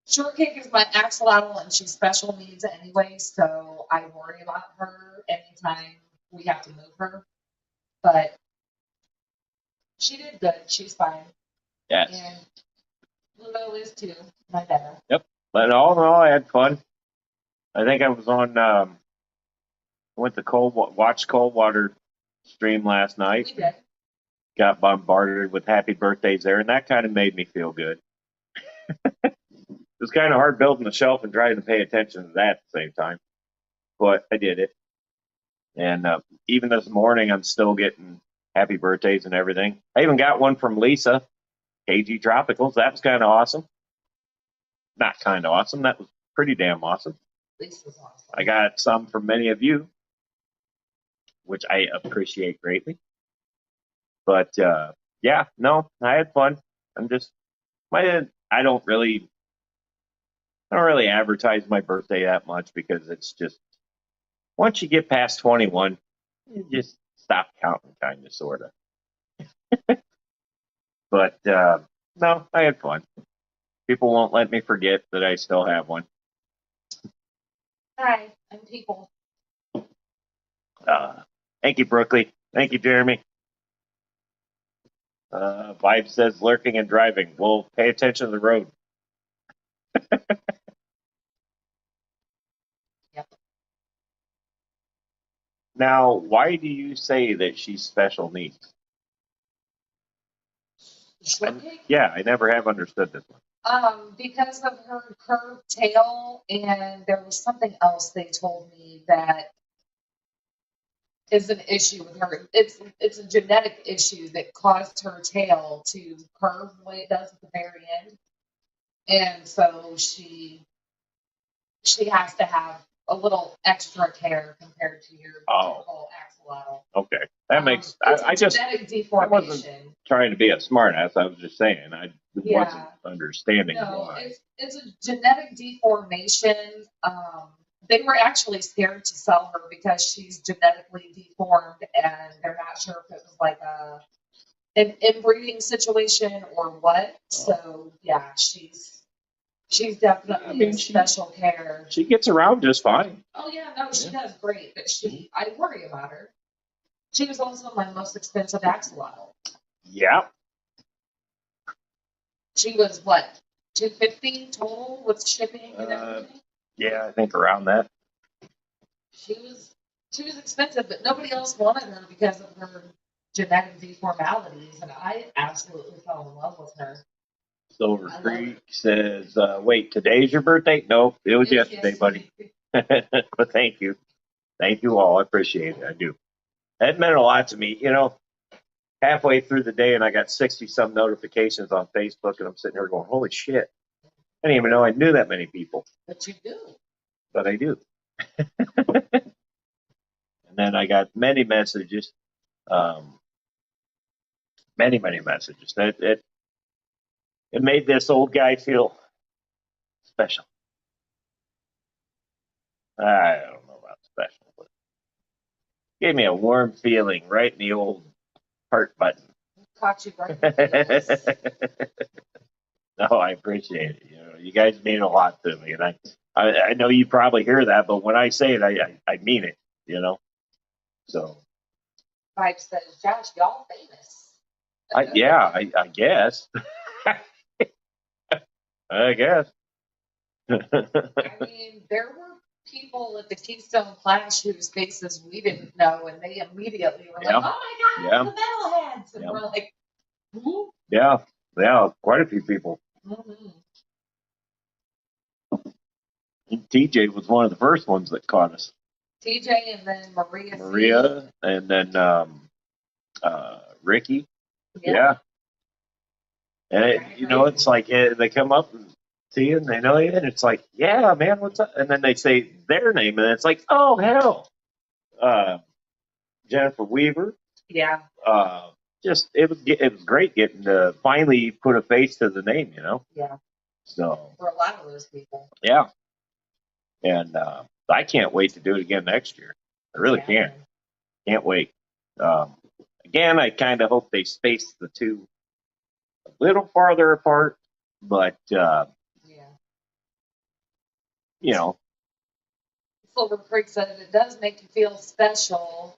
[SPEAKER 2] Shortcake is my axolotl and she's special needs anyway, so I worry about her anytime we have to move her. But she did good. She's fine.
[SPEAKER 1] Yes.
[SPEAKER 2] And Pluto is too. My better.
[SPEAKER 1] Yep. But all in all, I had fun. I think I was on. Went to watch Coldwater stream last night.
[SPEAKER 2] We did.
[SPEAKER 1] Got bombarded with happy birthdays there, and that kind of made me feel good. It was kind of hard building the shelf and trying to pay attention to that at the same time, but I did it. And even this morning, I'm still getting happy birthdays and everything. I even got one from Lisa, KG Tropicals. That was kind of awesome. Not kind of awesome. That was pretty damn awesome.
[SPEAKER 2] Lisa's awesome.
[SPEAKER 1] I got some from many of you, which I appreciate greatly. But yeah, no, I had fun. I don't really advertise my birthday that much because it's just once you get past 21, you just stop counting, kind of, sort of. But no, I had fun. People won't let me forget that I still have one.
[SPEAKER 2] Hi, I'm people.
[SPEAKER 1] Thank you, Brooklyn. Thank you, Jeremy. Vibe says lurking and driving. Well, pay attention to the road.
[SPEAKER 2] Yep.
[SPEAKER 1] Now, why do you say that she's special needs?
[SPEAKER 2] Shortcake?
[SPEAKER 1] Yeah, I never have understood this one.
[SPEAKER 2] Because of her curved tail, and there was something else they told me that is an issue with her. It's a genetic issue that caused her tail to curve the way it does at the very end, and so she has to have a little extra care compared to your typical axolotl.
[SPEAKER 1] Okay, that makes.
[SPEAKER 2] It's
[SPEAKER 1] I just
[SPEAKER 2] genetic deformation.
[SPEAKER 1] Trying to be a smartass. I was just saying I wasn't understanding why.
[SPEAKER 2] It's a genetic deformation. They were actually scared to sell her because she's genetically deformed, and they're not sure if it was like an inbreeding situation or what. So yeah, she's definitely special care.
[SPEAKER 1] She gets around just fine.
[SPEAKER 2] Oh yeah, no, she does great, but I worry about her. She was also my most expensive axolotl.
[SPEAKER 1] Yeah.
[SPEAKER 2] She was what, $250 total with shipping and everything?
[SPEAKER 1] Yeah, I think around that.
[SPEAKER 2] She was expensive, but nobody else wanted her because of her genetic deformalities, and I absolutely fell in love with her.
[SPEAKER 1] Silver Creek says, wait, today's your birthday? No, it was yesterday, buddy. But thank you. Thank you all. I appreciate it. I do. That meant a lot to me. You know, halfway through the day and I got 60-some notifications on Facebook, and I'm sitting here going, holy shit. I didn't even know I knew that many people.
[SPEAKER 2] But you do.
[SPEAKER 1] But I do. And then I got many messages. Many messages. It made this old guy feel special. I don't know about special, but gave me a warm feeling right in the old heart button.
[SPEAKER 2] Caught you right in the
[SPEAKER 1] No, I appreciate it. You know, you guys mean a lot to me, and I know you probably hear that, but when I say it, I mean it. You know, so.
[SPEAKER 2] Vibe says, Josh, y'all famous.
[SPEAKER 1] I guess. I guess.
[SPEAKER 2] I mean, there were people at the Keystone Clash whose faces we didn't know, and they immediately were like, oh my God, it's the Metalheads. And we're like, who?
[SPEAKER 1] Yeah, quite a few people.
[SPEAKER 2] Mm-hmm.
[SPEAKER 1] TJ was one of the first ones that caught us.
[SPEAKER 2] TJ and then
[SPEAKER 1] Maria, and then Ricky. Yeah. And it's like they come up and see you and they know you, and it's like, yeah, man, what's up? And then they say their name, and it's like, oh, hell. Jennifer Weaver.
[SPEAKER 2] Yeah.
[SPEAKER 1] just it was great getting to finally put a face to the name, you know.
[SPEAKER 2] Yeah.
[SPEAKER 1] So
[SPEAKER 2] For a lot of those people.
[SPEAKER 1] yeah, and I can't wait to do it again next year. I really can't wait. Um, Again, I kind of hope they space the two a little farther apart, but you know,
[SPEAKER 2] Silver Creek said it does make you feel special.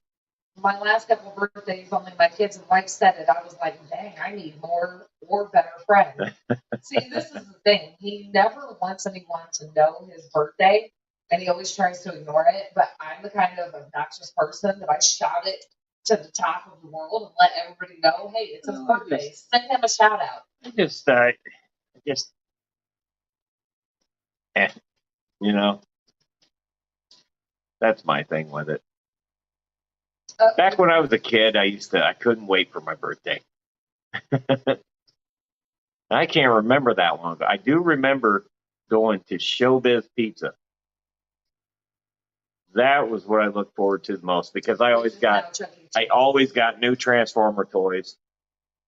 [SPEAKER 2] My last couple of birthdays, only my kids and wife said it. I was like, dang, I need more or better friends. See, this is the thing. He never wants anyone to know his birthday, and he always tries to ignore it. But I'm the kind of obnoxious person that I shout it to the top of the world and let everybody know, hey, it's his birthday. Send him a shout out.
[SPEAKER 1] I just, you know, that's my thing with it. Back when I was a kid, I couldn't wait for my birthday. I can't remember that long ago. I do remember going to Showbiz Pizza. That was what I looked forward to the most because I always got new Transformer toys.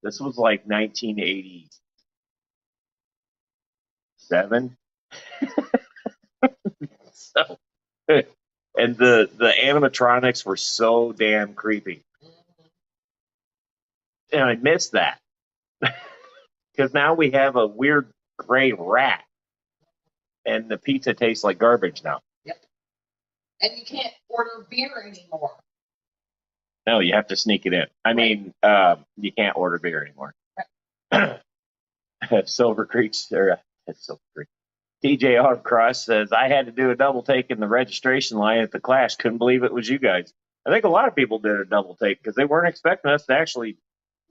[SPEAKER 1] This was like 1987. So, and the animatronics were so damn creepy. And I missed that. Because now we have a weird gray rat. And the pizza tastes like garbage now.
[SPEAKER 2] Yep. And you can't order beer anymore.
[SPEAKER 1] No, you have to sneak it in. I mean, you can't order beer anymore. Right. Silver Creek, Silver Creek. TJ Autocross says, I had to do a double take in the registration line at the Clash. Couldn't believe it was you guys. I think a lot of people did a double take because they weren't expecting us to actually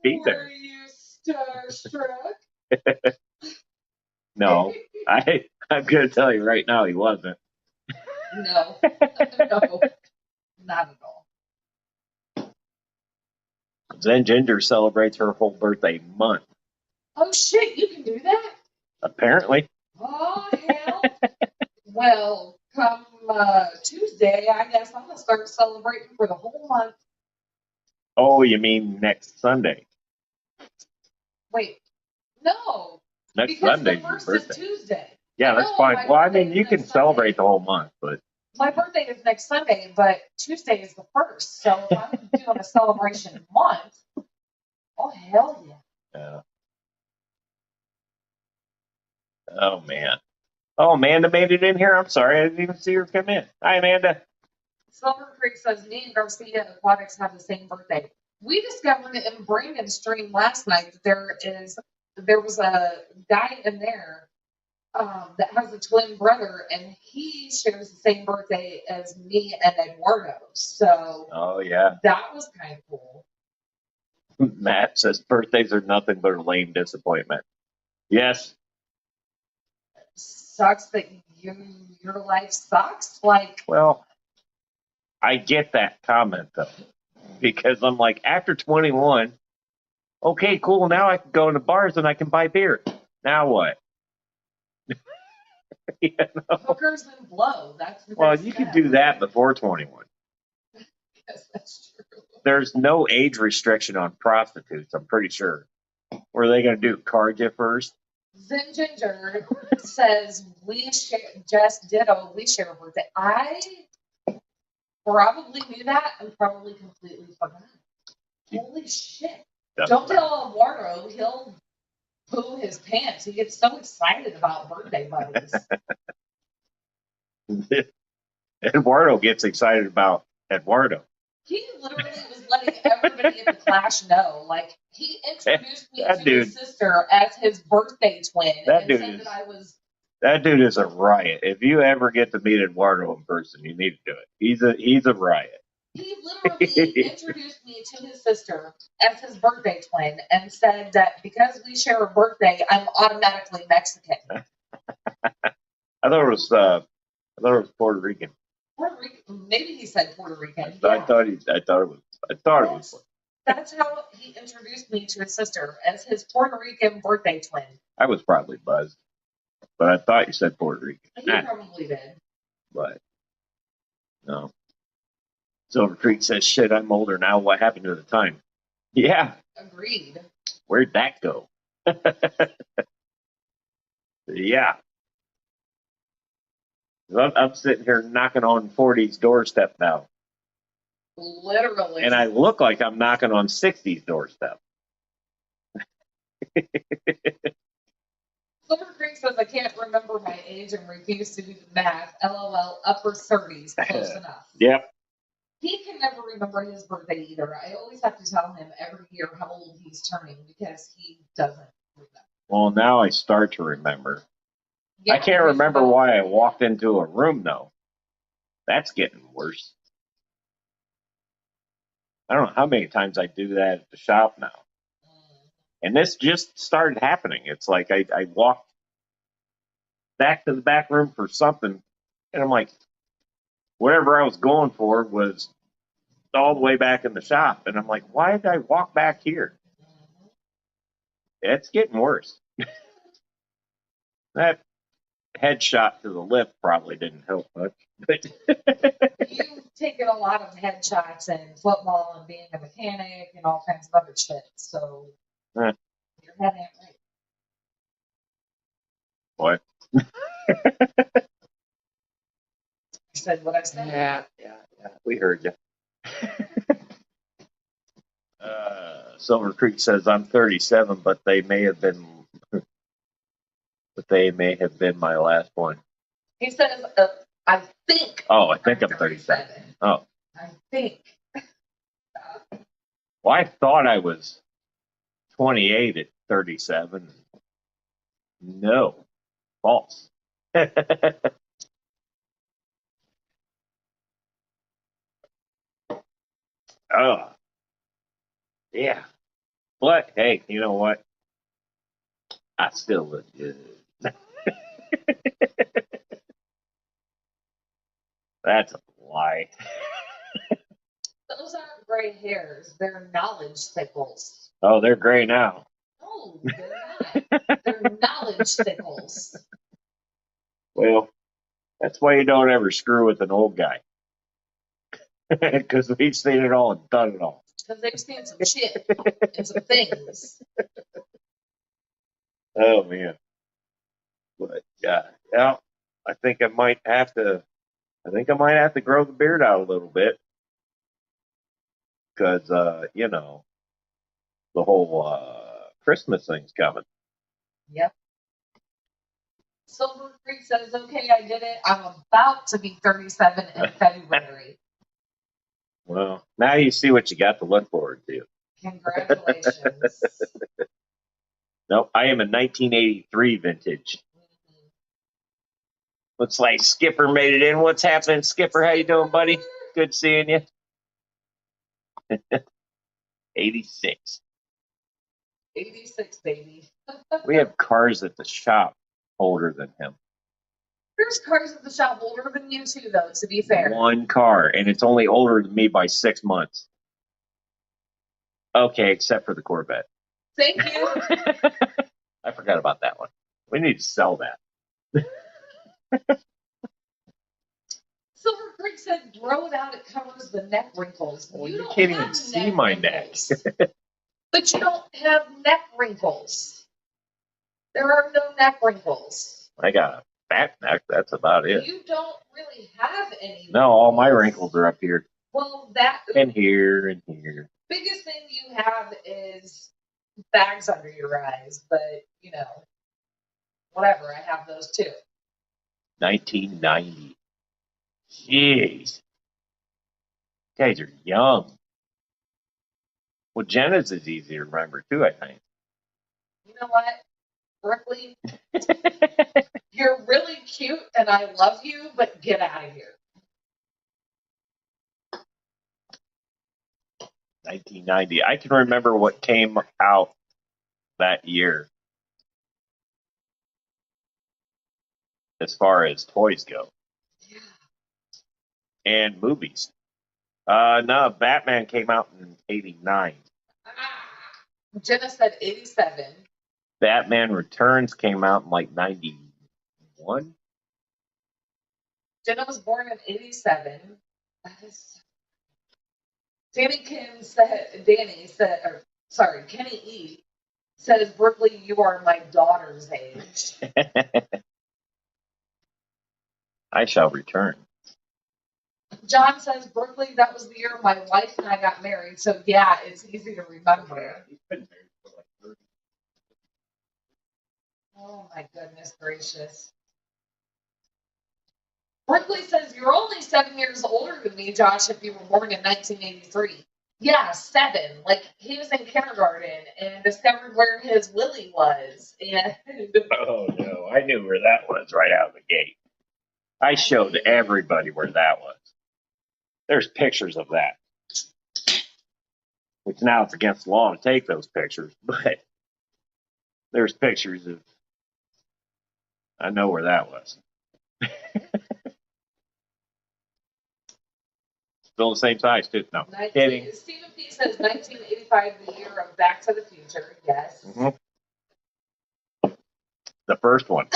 [SPEAKER 1] be there.
[SPEAKER 2] Were you starstruck?
[SPEAKER 1] No, I'm going to tell you right now, he wasn't.
[SPEAKER 2] No, no, not at all.
[SPEAKER 1] Zen Ginger celebrates her whole birthday month.
[SPEAKER 2] Oh shit, you can do that?
[SPEAKER 1] Apparently.
[SPEAKER 2] Oh hell. Well, come Tuesday, I guess I'm gonna start celebrating for the whole month.
[SPEAKER 1] Oh, you mean next Sunday?
[SPEAKER 2] Wait, no.
[SPEAKER 1] Next Sunday's
[SPEAKER 2] your birthday.
[SPEAKER 1] Your birthday.
[SPEAKER 2] Is Tuesday.
[SPEAKER 1] Yeah, that's fine. Well, I mean, you can celebrate the whole month, but
[SPEAKER 2] my birthday is next Sunday, but Tuesday is the 1st. So if I'm doing a celebration month, oh hell yeah.
[SPEAKER 1] Yeah. Oh man. Oh, Amanda made it in here. I'm sorry, I didn't even see her come in. Hi, Amanda.
[SPEAKER 2] Silver Creek says, me and Garcia Aquatics have the same birthday. We discovered it in Brandon's stream last night that there was a guy in there that has a twin brother, and he shares the same birthday as me and Eduardo. So,
[SPEAKER 1] oh yeah,
[SPEAKER 2] that was kind of cool.
[SPEAKER 1] Matt says birthdays are nothing but a lame disappointment. Yes.
[SPEAKER 2] Sucks that your life sucks. Like,
[SPEAKER 1] well, I get that comment though, because I'm like, after 21, okay, cool. Now I can go into bars and I can buy beer. Now what?
[SPEAKER 2] You know? Hookers and blow. That's the
[SPEAKER 1] well, you can do that before 21.
[SPEAKER 2] Yes, that's true.
[SPEAKER 1] There's no age restriction on prostitutes. I'm pretty sure. Were they going to do card you first?
[SPEAKER 2] Zen Ginger says we share just ditto. We share a birthday. I probably knew that and probably completely forgot. Holy shit! Don't tell Eduardo. He'll poo his pants. He gets so excited about birthday buddies.
[SPEAKER 1] Eduardo gets excited about Eduardo.
[SPEAKER 2] He literally was letting everybody at the Clash know. Like, he introduced me to his sister as his birthday twin and said that I was...
[SPEAKER 1] That dude is a riot. If you ever get to meet Eduardo in person, you need to do it. He's a riot.
[SPEAKER 2] He literally introduced me to his sister as his birthday twin and said that because we share a birthday, I'm automatically Mexican.
[SPEAKER 1] I thought it was Puerto Rican.
[SPEAKER 2] Puerto Rican. Maybe he said Puerto Rican.
[SPEAKER 1] I thought it was.
[SPEAKER 2] That's how he introduced me to his sister as his Puerto Rican birthday twin.
[SPEAKER 1] I was probably buzzed, but I thought you said Puerto Rican.
[SPEAKER 2] He probably did.
[SPEAKER 1] But no. Silver Creek says, "Shit, I'm older now. What happened to the time?" Yeah.
[SPEAKER 2] Agreed.
[SPEAKER 1] Where'd that go? Yeah. I'm sitting here knocking on 40's doorstep now.
[SPEAKER 2] Literally.
[SPEAKER 1] And I look like I'm knocking on 60's doorstep.
[SPEAKER 2] Silver Creek says, I can't remember my age and refuse to do the math. LOL, upper 30s, close enough.
[SPEAKER 1] Yep.
[SPEAKER 2] He can never remember his birthday either. I always have to tell him every year how old he's turning because he doesn't remember.
[SPEAKER 1] Well, now I start to remember.
[SPEAKER 2] Yeah,
[SPEAKER 1] I can't remember why I walked into a room, though. That's getting worse. I don't know how many times I do that at the shop now. And this just started happening. It's like I walked back to the back room for something, and I'm like, whatever I was going for was all the way back in the shop. And I'm like, why did I walk back here? It's getting worse. That headshot to the lip probably didn't help much. But
[SPEAKER 2] You've taken a lot of headshots in football and being a mechanic and all kinds of other shit. So your head ain't right.
[SPEAKER 1] What?
[SPEAKER 2] I said what I said.
[SPEAKER 1] Yeah. We heard you. Silver Creek says I'm 37, but they may have been my last one.
[SPEAKER 2] He says, I think.
[SPEAKER 1] Oh, I think I'm 37. Oh.
[SPEAKER 2] I think.
[SPEAKER 1] Well, I thought I was 28 at 37. No. False. Oh. Yeah. But, hey, you know what? I still look good. That's a lie.
[SPEAKER 2] Those aren't gray hairs. They're knowledge sickles.
[SPEAKER 1] Oh, they're gray now.
[SPEAKER 2] No, they're not. They're knowledge sickles.
[SPEAKER 1] Well, that's why you don't ever screw with an old guy. Because we've seen it all and done it all.
[SPEAKER 2] Because they've seen some shit and some things.
[SPEAKER 1] Oh, man. But, yeah, I think I might have to grow the beard out a little bit. Because, the whole Christmas thing's coming.
[SPEAKER 2] Yep. Silver Creek says, okay, I did it. I'm about to be 37 in February.
[SPEAKER 1] Well, now you see what you got to look forward to.
[SPEAKER 2] Congratulations.
[SPEAKER 1] Nope, I am a 1983 vintage.
[SPEAKER 2] Mm-hmm.
[SPEAKER 1] Looks like Skipper made it in. What's happening, Skipper? How you doing, buddy? Good seeing you. 86.
[SPEAKER 2] 86, baby.
[SPEAKER 1] We have cars at the shop older than him.
[SPEAKER 2] There's cars at the shop older than you too, though, to be fair.
[SPEAKER 1] One car, and it's only older than me by 6 months. Okay, except for the Corvette.
[SPEAKER 2] Thank you.
[SPEAKER 1] I forgot about that one. We need to sell that.
[SPEAKER 2] Silver Creek said, grow it out, it covers the neck wrinkles.
[SPEAKER 1] Well, you can't even see my neck.
[SPEAKER 2] But you don't have neck wrinkles. There are no neck wrinkles.
[SPEAKER 1] I got a fat neck. That's about it.
[SPEAKER 2] You don't really have any.
[SPEAKER 1] No, all my wrinkles are up here.
[SPEAKER 2] Well, that.
[SPEAKER 1] And here and here.
[SPEAKER 2] Biggest thing you have is bags under your eyes, but, whatever. I have those too.
[SPEAKER 1] 1990. Jeez. You guys are young. Well, Jenna's is easy to remember, too, I think.
[SPEAKER 2] You know what, Brooklyn? You're really cute, and I love you, but get out of here.
[SPEAKER 1] 1990. I can remember what came out that year as far as toys go.
[SPEAKER 2] Yeah.
[SPEAKER 1] And movies. No, Batman came out in 89.
[SPEAKER 2] Jenna said 87.
[SPEAKER 1] Batman Returns came out in like 91.
[SPEAKER 2] Jenna was born in 87. That is Kenny E says, Brooklyn, you are my daughter's age.
[SPEAKER 1] I shall return.
[SPEAKER 2] John says, Brooklyn, that was the year my wife and I got married. So, yeah, it's easy to remember. Oh, my goodness gracious. Brooklyn says, you're only 7 years older than me, Josh, if you were born in 1983. Yeah, 7. Like, he was in kindergarten and discovered where his willy was. And
[SPEAKER 1] oh, no. I knew where that was right out of the gate. I showed everybody where that was. There's pictures of that. Which now it's against the law to take those pictures, but there's pictures of, I know where that was. Still the same size, too. No, kidding.
[SPEAKER 2] Stephen P. says 1985, the year of Back to the Future. Yes.
[SPEAKER 1] Mm-hmm. The first one.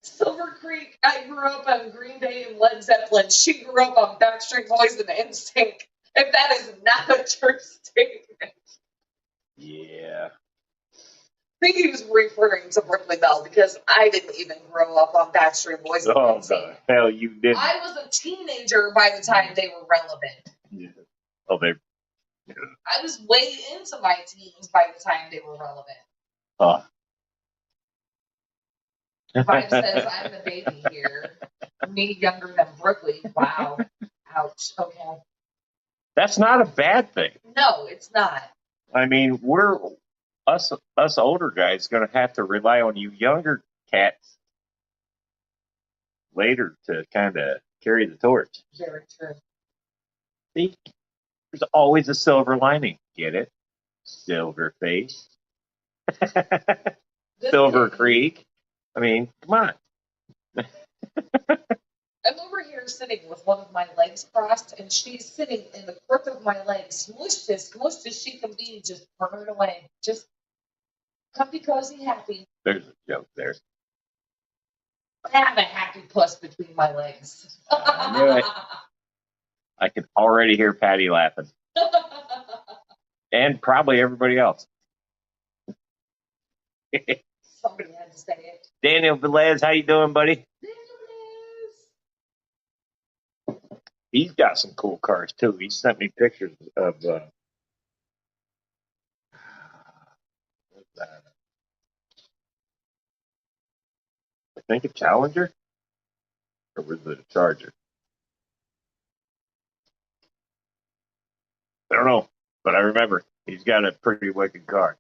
[SPEAKER 2] Silver Creek, I grew up on Green Day and Led Zeppelin. She grew up on Backstreet Boys and NSYNC. If that is not a true statement.
[SPEAKER 1] Yeah.
[SPEAKER 2] I think he was referring to Brooklyn Bell because I didn't even grow up on Backstreet Boys.
[SPEAKER 1] Oh, the hell you didn't.
[SPEAKER 2] I was a teenager by the time they were relevant.
[SPEAKER 1] Yeah. Oh, they. Yeah.
[SPEAKER 2] I was way into my teens by the time they were relevant.
[SPEAKER 1] Oh.
[SPEAKER 2] Vibe says I'm the baby here. Me younger than Brooklyn. Wow. Ouch. Okay.
[SPEAKER 1] That's not a bad thing.
[SPEAKER 2] No, it's not.
[SPEAKER 1] I mean, us older guys going to have to rely on you younger cats later to kind of carry the torch.
[SPEAKER 2] Very true.
[SPEAKER 1] See, there's always a silver lining. Get it? Silver face. Silver Creek. I mean, come on.
[SPEAKER 2] I'm over here sitting with one of my legs crossed, and she's sitting in the crook of my leg, smushed as she can be, just purring away. Just comfy, cozy, happy.
[SPEAKER 1] There's a joke there.
[SPEAKER 2] I have a happy puss between my legs.
[SPEAKER 1] I knew it. I can already hear Patty laughing. And probably everybody else.
[SPEAKER 2] Somebody had to say it.
[SPEAKER 1] Daniel Velez, how you doing, buddy? He's got some cool cars too. He sent me pictures of what's that? I think a Challenger, or was it a Charger? I don't know, but I remember he's got a pretty wicked car.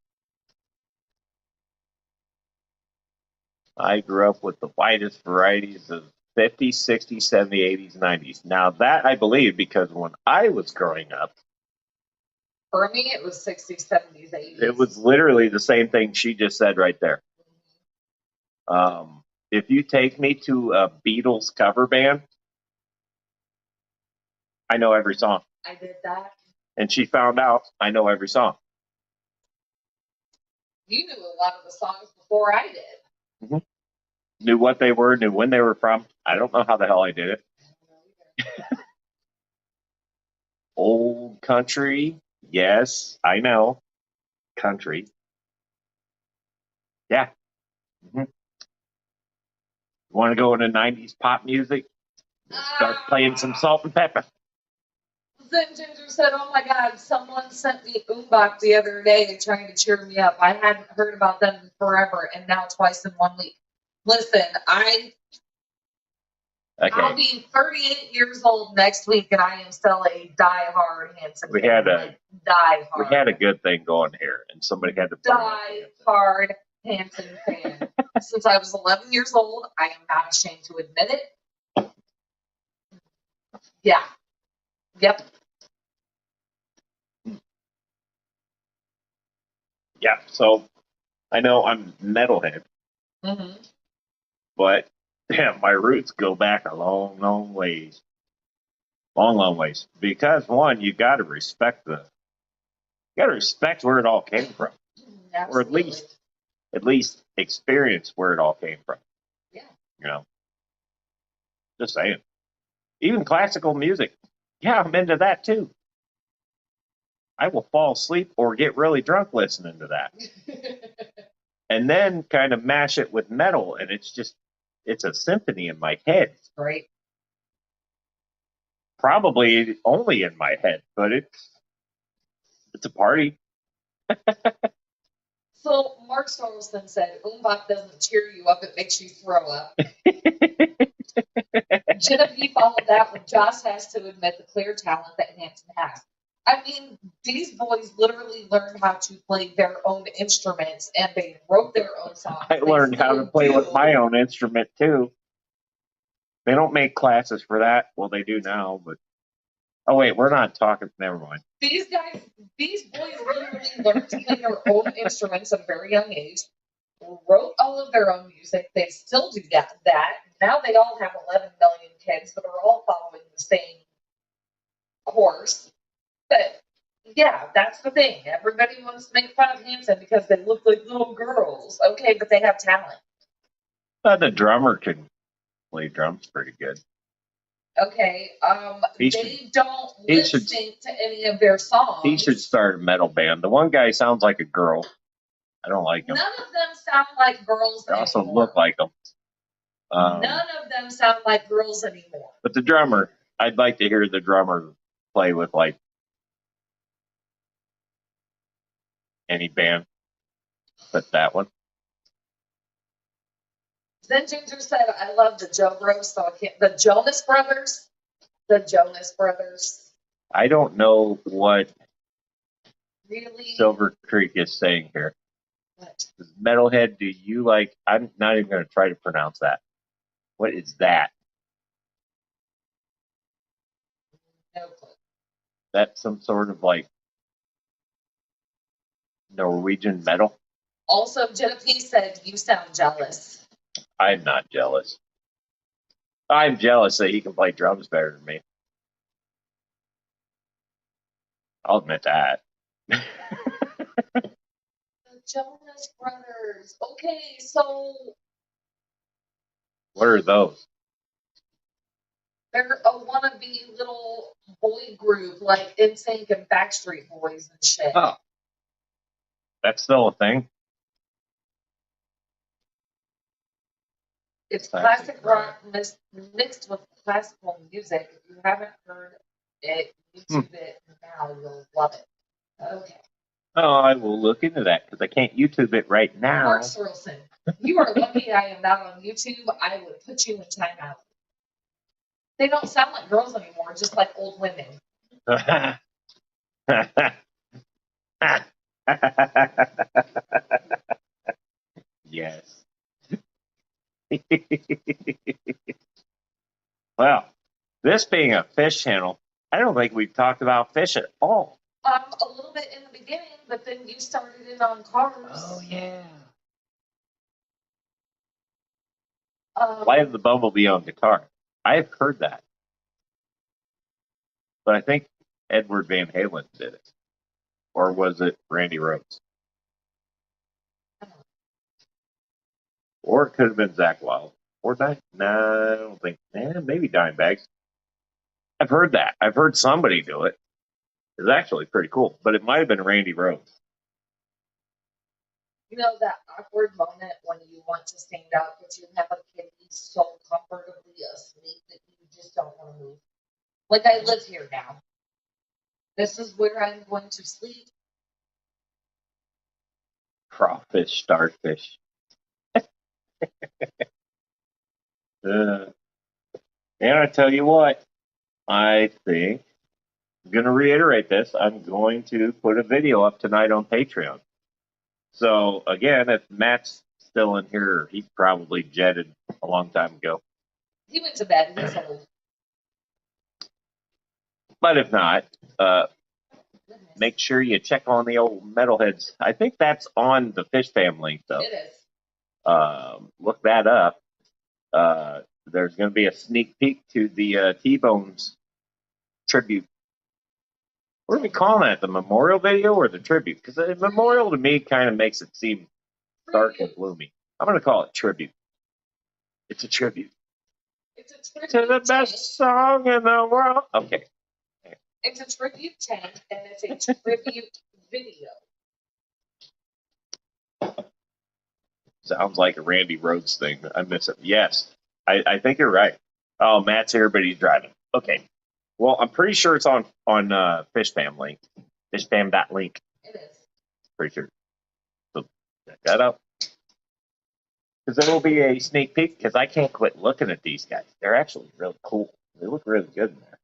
[SPEAKER 1] I grew up with the widest varieties of 50s, 60s, 70s, 80s, 90s. Now that I believe because when I was growing up,
[SPEAKER 2] for me it was 60s, 70s, 80s.
[SPEAKER 1] It was literally the same thing she just said right there. If you take me to a Beatles cover band, I know every song.
[SPEAKER 2] I did that.
[SPEAKER 1] And she found out I know every song.
[SPEAKER 2] You knew a lot of the songs before I did.
[SPEAKER 1] Mm-hmm. Knew what they were, knew when they were from. I don't know how the hell I did it. Old country, yes, I know. Country. Yeah. Mm-hmm. Want to go into 90s pop music? Start playing some Salt and Pepper.
[SPEAKER 2] Then Ginger said, oh my God, someone sent me Umbach the other day trying to cheer me up. I hadn't heard about them in forever, and now twice in 1 week. Listen, I'll be 38 years old next week, and I am still a die-hard Hanson fan.
[SPEAKER 1] We had a good thing going here, and somebody had to
[SPEAKER 2] die-hard Hanson fan. Since I was 11 years old, I am not ashamed to admit it. Yeah. Yep.
[SPEAKER 1] Yeah, so I know I'm metalhead, but yeah, my roots go back a long, long ways. Long ways. Because one, you got to respect where it all came from,
[SPEAKER 2] Absolutely.
[SPEAKER 1] or at least experience where it all came from.
[SPEAKER 2] Yeah.
[SPEAKER 1] You know, just saying. Even classical music, yeah, I'm into that too. I will fall asleep or get really drunk listening to that. And then kind of mash it with metal, and it's a symphony in my head.
[SPEAKER 2] Right.
[SPEAKER 1] Probably only in my head, but it's a party.
[SPEAKER 2] So Mark Stormson said, "Umbop doesn't cheer you up; it makes you throw up." Genevieve followed that when Josh has to admit the clear talent that Hanson has. I mean, these boys literally learned how to play their own instruments and they wrote their own songs.
[SPEAKER 1] I learned how to play with my own instrument too. They don't make classes for that. Well, they do now, but oh wait, we're not talking. Never mind.
[SPEAKER 2] These boys literally learned to play their own instruments at a very young age, wrote all of their own music. They still do that. Now they all have 11 million kids that are all following the same course. But yeah, that's the thing. Everybody wants to make fun of Hanson because they look like little girls. Okay, but they have talent.
[SPEAKER 1] The drummer can play drums pretty good.
[SPEAKER 2] Okay, they don't lip sync to any of their songs.
[SPEAKER 1] He should start a metal band. The one guy sounds like a girl. I don't like him.
[SPEAKER 2] None of them sound like girls
[SPEAKER 1] They also
[SPEAKER 2] anymore.
[SPEAKER 1] look like them.
[SPEAKER 2] None of them sound like girls anymore.
[SPEAKER 1] But the drummer, I'd like to hear the drummer play with like any band but that one.
[SPEAKER 2] Then Ginger said, "I love the Joe Bros, so I can't." The Jonas Brothers. The Jonas Brothers.
[SPEAKER 1] I don't know what
[SPEAKER 2] Really?
[SPEAKER 1] Silver Creek is saying here.
[SPEAKER 2] What?
[SPEAKER 1] Metalhead, do you like? I'm not even going to try to pronounce that. What is that?
[SPEAKER 2] No clue.
[SPEAKER 1] That's some sort of like Norwegian metal.
[SPEAKER 2] Also, Genevieve said, "You sound jealous."
[SPEAKER 1] I'm not jealous. I'm jealous that he can play drums better than me. I'll admit that.
[SPEAKER 2] The Jonas Brothers. Okay, so
[SPEAKER 1] What are those?
[SPEAKER 2] they're a wannabe little boy group like NSYNC and Backstreet Boys and shit.
[SPEAKER 1] Oh, that's still a thing?
[SPEAKER 2] It's classic rock mixed with classical music. If you haven't heard it, YouTube it now. You'll love it. Okay.
[SPEAKER 1] Oh, I will look into that because I can't YouTube it right now.
[SPEAKER 2] Mark Sorrelson, you are lucky I am not on YouTube. I would put you in timeout. They don't sound like girls anymore, just like old women.
[SPEAKER 1] Yes. Well, this being a fish channel, I don't think we've talked about fish at all.
[SPEAKER 2] A little bit in the beginning, but then you started in on cars.
[SPEAKER 1] Oh, yeah.
[SPEAKER 2] Why
[SPEAKER 1] have the Bumblebee on guitar? I have heard that. But I think Edward Van Halen did it. Or was it Randy Rhoads? Or it could have been Zakk Wylde. Or that? No, I don't think. Maybe Dimebags. I've heard that. I've heard somebody do it. It's actually pretty cool. But it might have been Randy Rhoads.
[SPEAKER 2] You know that awkward moment when you want to stand up, but you have a kid who's so comfortably asleep that you just don't want to move. Like I live here now. This is where I'm going to sleep.
[SPEAKER 1] Crawfish, starfish. And I tell you what, I think I'm going to reiterate this. I'm going to put a video up tonight on Patreon. So, again, if Matt's still in here, he probably jetted a long time ago.
[SPEAKER 2] He went to bed. He's old.
[SPEAKER 1] But if not, make sure you check on the old Metalheads. I think that's on the Fish Family. So
[SPEAKER 2] it is.
[SPEAKER 1] Look that up. There's going to be a sneak peek to the T-Bones tribute. What are we calling that? The memorial video or the tribute? Because the memorial to me kind of makes it seem dark and gloomy. I'm going to call it tribute. It's a tribute.
[SPEAKER 2] It's a tribute
[SPEAKER 1] To the best song in the world. Okay.
[SPEAKER 2] It's a tribute tank, and it's a tribute video.
[SPEAKER 1] Sounds like a Randy Rhodes thing. I miss it. Yes, I think you're right. Oh, Matt's here, but he's driving. Okay. Well, I'm pretty sure it's on FishFam link. FishFam.link.
[SPEAKER 2] It is.
[SPEAKER 1] Pretty sure. So check that out. Because there will be a sneak peek, because I can't quit looking at these guys. They're actually really cool. They look really good in there.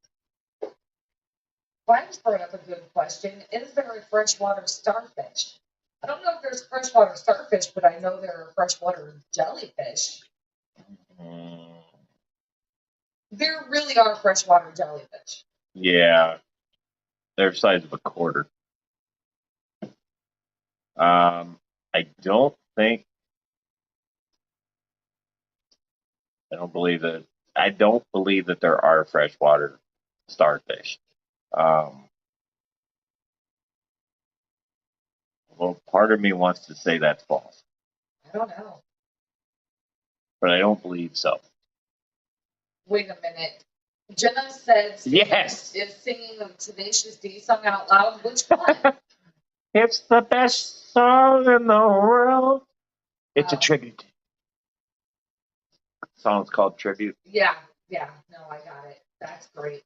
[SPEAKER 2] Brian's brought up a good question. Is there a freshwater starfish? I don't know if there's freshwater starfish, but I know there are freshwater jellyfish. There really are freshwater jellyfish.
[SPEAKER 1] Yeah. They're the size of a quarter. I don't believe that there are freshwater starfish. Well, part of me wants to say that's false,
[SPEAKER 2] I don't know.
[SPEAKER 1] but I don't believe so.
[SPEAKER 2] Wait a minute. Jenna said
[SPEAKER 1] Yes.
[SPEAKER 2] is singing the Tenacious D song out loud. Which one?
[SPEAKER 1] It's the best song in the world. It's a tribute. The song's called Tribute.
[SPEAKER 2] Yeah. No, I got it. That's great.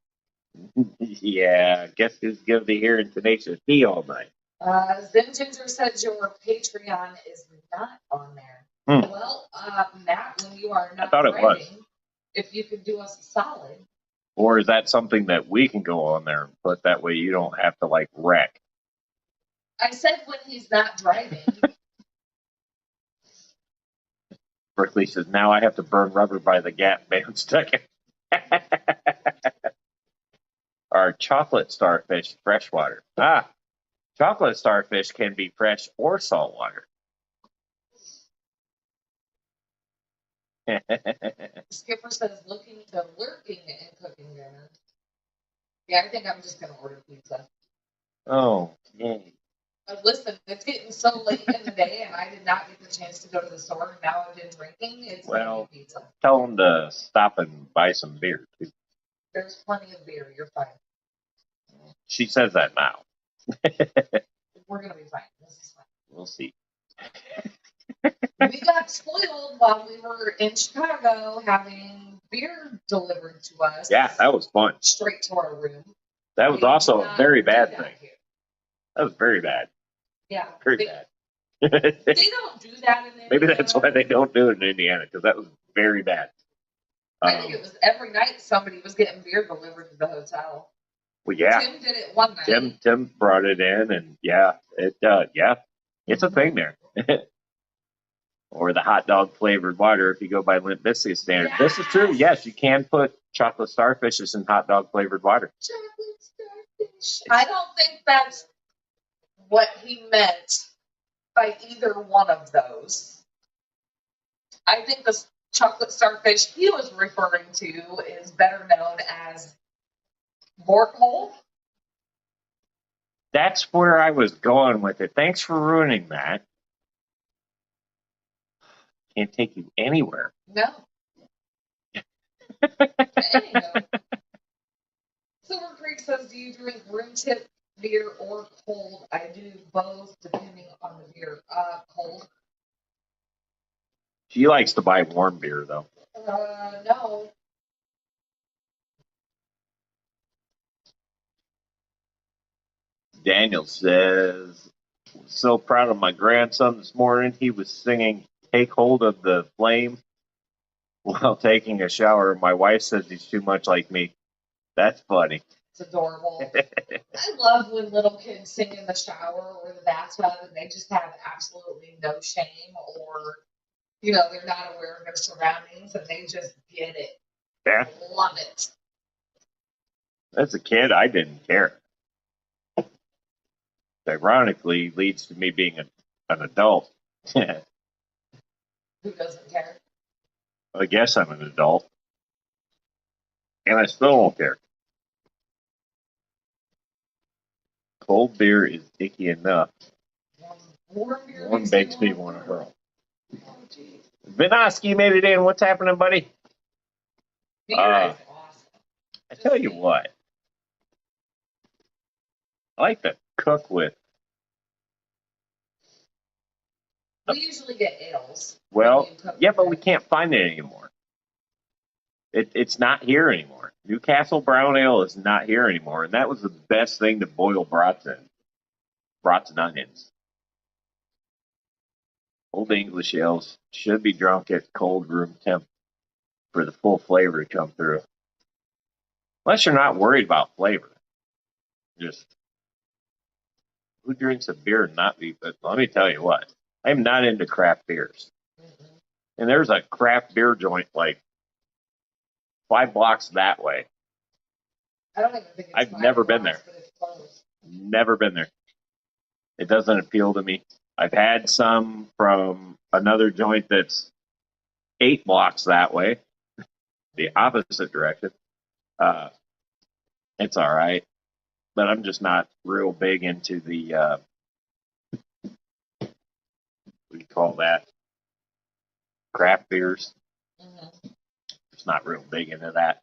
[SPEAKER 1] Yeah, guess who's going to be hearing Tenacious D all night?
[SPEAKER 2] Zen Ginger says your Patreon is not on there. Well, Matt, when you are not writing, if you could do us a solid.
[SPEAKER 1] Or is that something that we can go on there and put that way you don't have to like wreck?
[SPEAKER 2] I said when he's not driving.
[SPEAKER 1] Berkeley says, now I have to burn rubber by the Gap bandstick. Our chocolate starfish, freshwater. Chocolate starfish can be fresh or saltwater.
[SPEAKER 2] Skipper says lurking and cooking dinner. Yeah, I think I'm just going to order pizza.
[SPEAKER 1] Oh, yay.
[SPEAKER 2] Listen, it's getting so late in the day, and I did not get the chance to go to the store, and now I've been drinking. It's going to be pizza.
[SPEAKER 1] Tell them to stop and buy some beer, too.
[SPEAKER 2] There's plenty of beer. You're fine.
[SPEAKER 1] She says that now.
[SPEAKER 2] We're going to be fine. This is fine.
[SPEAKER 1] We'll see.
[SPEAKER 2] We got spoiled while we were in Chicago having beer delivered to us.
[SPEAKER 1] Yeah, that was fun.
[SPEAKER 2] Straight to our room.
[SPEAKER 1] That was also a very bad thing. That was very bad.
[SPEAKER 2] Yeah.
[SPEAKER 1] Very bad.
[SPEAKER 2] They don't do that in Indiana.
[SPEAKER 1] Maybe that's why they don't do it in Indiana, because that was very bad.
[SPEAKER 2] I think it was every night somebody was getting beer delivered to the hotel.
[SPEAKER 1] Well, yeah.
[SPEAKER 2] Tim did it one night.
[SPEAKER 1] Tim brought it in, and it's a thing there. Or the hot dog flavored water if you go by Limp Bizkit standard. Yes! This is true. Yes, you can put chocolate starfishes in hot dog flavored water.
[SPEAKER 2] Chocolate starfish. I don't think that's what he meant by either one of those. I think the chocolate starfish he was referring to is better known as Borkhole.
[SPEAKER 1] That's where I was going with it. Thanks for ruining that. Can't take you anywhere.
[SPEAKER 2] No. Anywho. Silver Creek says, do you drink room tip beer or cold? I do both depending on the beer. Cold.
[SPEAKER 1] She likes to buy warm beer, though.
[SPEAKER 2] No.
[SPEAKER 1] Daniel says, so proud of my grandson this morning. He was singing Take Hold of the Flame while taking a shower. My wife says he's too much like me. That's funny.
[SPEAKER 2] It's adorable. I love when little kids sing in the shower or the bathtub and they just have absolutely no shame or, they're not aware of their surroundings and they just get it.
[SPEAKER 1] Yeah.
[SPEAKER 2] I love it.
[SPEAKER 1] As a kid, I didn't care. Ironically, leads to me being an adult.
[SPEAKER 2] Who doesn't care?
[SPEAKER 1] I guess I'm an adult. And I still don't care. Cold beer is icky enough.
[SPEAKER 2] Warm beer
[SPEAKER 1] makes me want to hurl. Vinoski made it in. What's happening, buddy?
[SPEAKER 2] Beer is awesome.
[SPEAKER 1] I tell you what. I like to cook with.
[SPEAKER 2] We usually get ales.
[SPEAKER 1] Well, yeah, but we can't find it anymore. It's not here anymore. Newcastle Brown Ale is not here anymore, and that was the best thing to boil brats in. Brats and onions. Old English ales should be drunk at cold room temp for the full flavor to come through. Unless you're not worried about flavor. Just who drinks a beer and not be? But let me tell you what, I'm not into craft beers. And there's a craft beer joint like 5 blocks that way.
[SPEAKER 2] I don't even think it's
[SPEAKER 1] I've never been there. Never been there. It doesn't appeal to me. I've had some from another joint that's 8 blocks that way, the opposite direction. It's all right, but I'm just not real big into the what do you call that? Craft beers. Just not real big into that.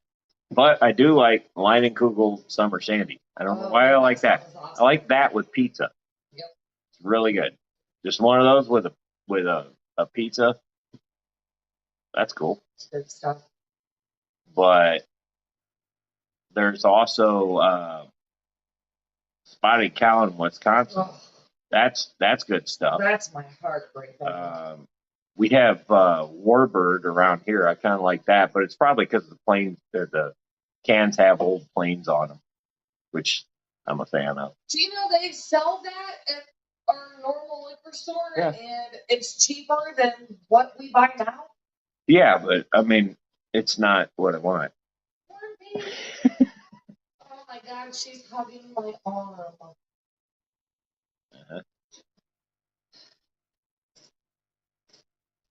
[SPEAKER 1] But I do like Leinenkugel Summer Sandy. I don't know why I like that.
[SPEAKER 2] Awesome.
[SPEAKER 1] I like that with pizza.
[SPEAKER 2] Yep.
[SPEAKER 1] It's really good. Just one of those with a pizza. That's cool.
[SPEAKER 2] It's good stuff.
[SPEAKER 1] But there's also Spotted Cow in Wisconsin.
[SPEAKER 2] Oh,
[SPEAKER 1] That's good stuff.
[SPEAKER 2] that's my heartbreaker.
[SPEAKER 1] We have Warbird around here. I kind of like that, but it's probably because the cans have old planes on them, which I'm a fan of.
[SPEAKER 2] Do you know they sell that at our normal liquor store,
[SPEAKER 1] Yeah.
[SPEAKER 2] and it's cheaper than what we buy now?
[SPEAKER 1] Yeah, but I mean, it's not what I want.
[SPEAKER 2] Poor baby. Oh my God, she's hugging my arm.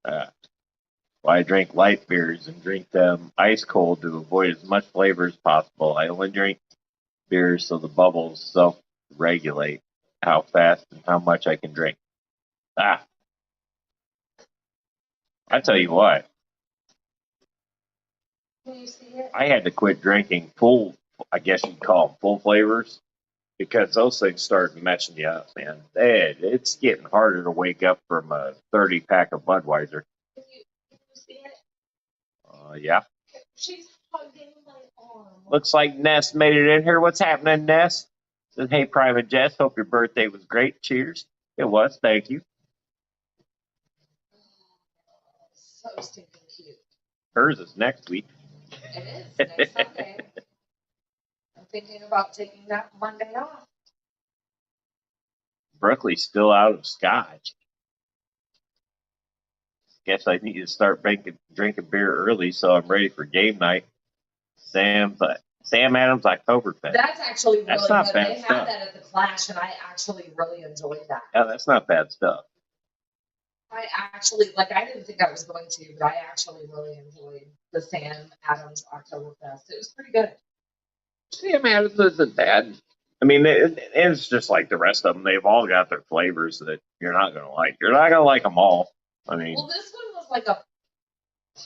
[SPEAKER 1] Well, I drink light beers and drink them ice cold to avoid as much flavor as possible. I only drink beers so the bubbles self-regulate how fast and how much I can drink. I tell you what,
[SPEAKER 2] Can you see it?
[SPEAKER 1] I had to quit drinking full, I guess you'd call them full flavors, because those things start messing you up, man. It's getting harder to wake up from a 30-pack of Budweiser.
[SPEAKER 2] Can you see it?
[SPEAKER 1] Yeah.
[SPEAKER 2] She's hugging my arm.
[SPEAKER 1] Looks like Ness made it in here. What's happening, Ness? Says, hey, Private Jess, hope your birthday was great. Cheers. It was. Thank you.
[SPEAKER 2] So stinking cute.
[SPEAKER 1] Hers is next week.
[SPEAKER 2] It is next Sunday. I'm thinking about taking that Monday off.
[SPEAKER 1] Brooklyn's still out of scotch. Guess I need to start drinking beer early so I'm ready for game night. Sam Adams Oktoberfest.
[SPEAKER 2] That's actually really
[SPEAKER 1] That's not
[SPEAKER 2] good.
[SPEAKER 1] bad
[SPEAKER 2] They
[SPEAKER 1] stuff.
[SPEAKER 2] had that at the Clash, and I actually really enjoyed that.
[SPEAKER 1] Yeah, that's not bad stuff.
[SPEAKER 2] I actually, I didn't think I was going to, but I actually really enjoyed the Sam Adams Oktoberfest. It was pretty good.
[SPEAKER 1] Sam Adams isn't bad. I mean, it's just like the rest of them. They've all got their flavors that you're not going to like. You're not going to like them all. I mean,
[SPEAKER 2] Well, this one was like a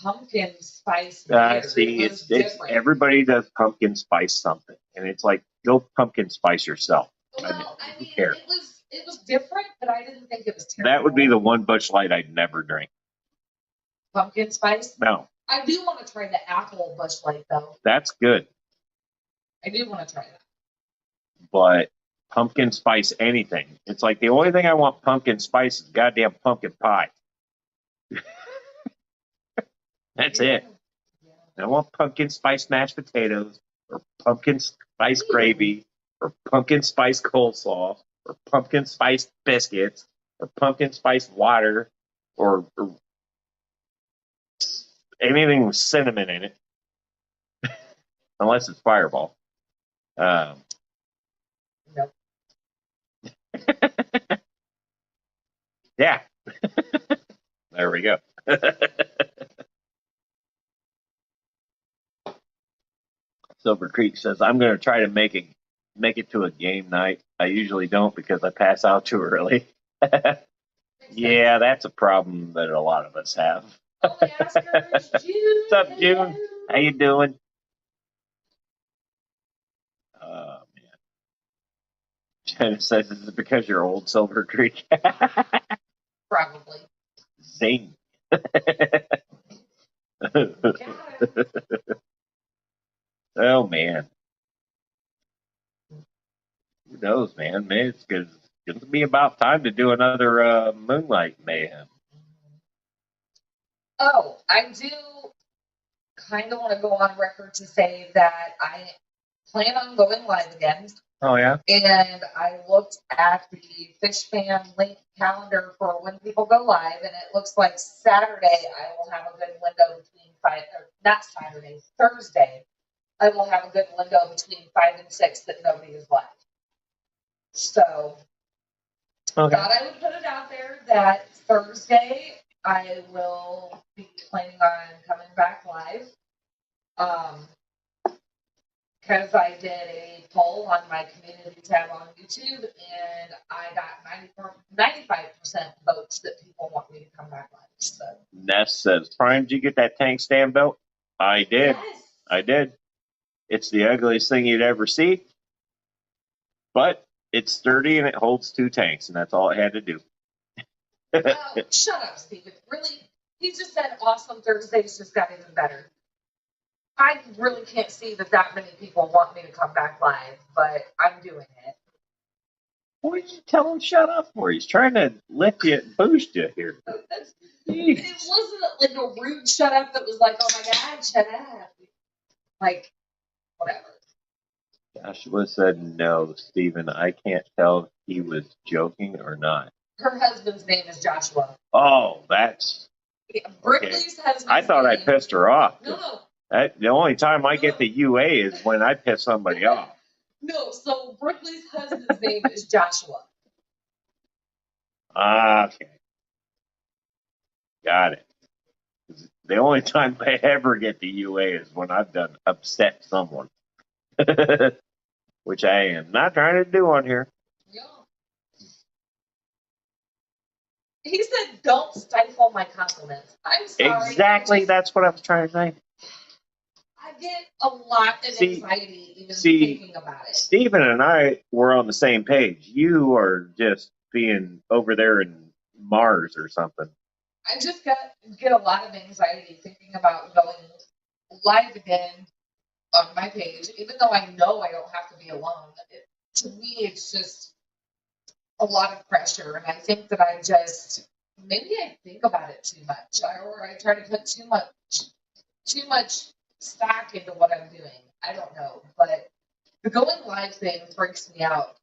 [SPEAKER 2] pumpkin spice beer.
[SPEAKER 1] see,
[SPEAKER 2] It was
[SPEAKER 1] it's
[SPEAKER 2] different.
[SPEAKER 1] everybody does pumpkin spice something, and it's like, go pumpkin spice yourself.
[SPEAKER 2] Well,
[SPEAKER 1] who cares?
[SPEAKER 2] It was different, but I didn't think it was terrible.
[SPEAKER 1] That would be the one Busch Light I'd never drink.
[SPEAKER 2] Pumpkin spice?
[SPEAKER 1] No,
[SPEAKER 2] I do want to try the apple Busch Light, though.
[SPEAKER 1] that's good,
[SPEAKER 2] I do want to try that.
[SPEAKER 1] but pumpkin spice anything. It's like the only thing I want pumpkin spice is goddamn pumpkin pie. That's it.
[SPEAKER 2] Yeah.
[SPEAKER 1] I want pumpkin spice mashed potatoes, or pumpkin spice gravy, or pumpkin spice coleslaw, or pumpkin spice biscuits, or pumpkin spice water, or anything with cinnamon in it, unless it's Fireball.
[SPEAKER 2] Nope.
[SPEAKER 1] Yeah. There we go. Silver Creek says, I'm going to try to make it to a game night. I usually don't because I pass out too early. Yeah, that's a problem that a lot of us have.
[SPEAKER 2] Only askers, June.
[SPEAKER 1] What's up, June? How you doing? Oh, Jenna says, is it because you're old, Silver Creek?
[SPEAKER 2] Probably.
[SPEAKER 1] Zing. Oh, man. Who knows, man? Man, it's going to be about time to do another Moonlight Mayhem.
[SPEAKER 2] Oh, I do kind of want to go on record to say that I plan on going live again.
[SPEAKER 1] Oh, yeah?
[SPEAKER 2] And I looked at the Fish Fan link calendar for when people go live, and it looks like Saturday I will have a good window between not Saturday, Thursday, I will have a good window between 5 and 6 that nobody is live. So,
[SPEAKER 1] Okay.
[SPEAKER 2] thought I would put it out there that Thursday I will be planning on coming back live. Because I did a poll on my community tab on YouTube, and I got 95% votes that people want me to come back live. So.
[SPEAKER 1] Ness says, Prime, did you get that tank stand built? I did.
[SPEAKER 2] Yes.
[SPEAKER 1] I did. It's the ugliest thing you'd ever see, but it's sturdy and it holds 2 tanks, and that's all it had to do.
[SPEAKER 2] Oh, shut up, Steven. Really? He just said awesome Thursdays just got even better. I really can't see that many people want me to come back live, but I'm doing it.
[SPEAKER 1] What did you tell him shut up for? He's trying to lift you and boost you here.
[SPEAKER 2] It wasn't like a rude shut up that was like, oh my God, shut up. Like, whatever.
[SPEAKER 1] Joshua said, no, Stephen, I can't tell if he was joking or not.
[SPEAKER 2] Her husband's name is Joshua.
[SPEAKER 1] Oh, that's...
[SPEAKER 2] Yeah, Brickley's husband's
[SPEAKER 1] I thought
[SPEAKER 2] name.
[SPEAKER 1] I pissed her off.
[SPEAKER 2] No.
[SPEAKER 1] The only time I get the UA is when I piss somebody off.
[SPEAKER 2] No, so Brickley's husband's name is Joshua.
[SPEAKER 1] Okay. Got it. The only time I ever get the UA is when I've done upset someone. Which I am not trying to do on here.
[SPEAKER 2] Yeah. He said, don't stifle my compliments. I'm sorry.
[SPEAKER 1] Exactly, that's what I was trying to say.
[SPEAKER 2] I get a lot of anxiety even thinking about it.
[SPEAKER 1] Stephen and I were on the same page. You are just being over there in Mars or something.
[SPEAKER 2] I just get a lot of anxiety thinking about going live again on my page, even though I know I don't have to be alone. To me, it's just a lot of pressure, and I think that maybe I think about it too much, or I try to put too much stock into what I'm doing. I don't know, but the going live thing freaks me out,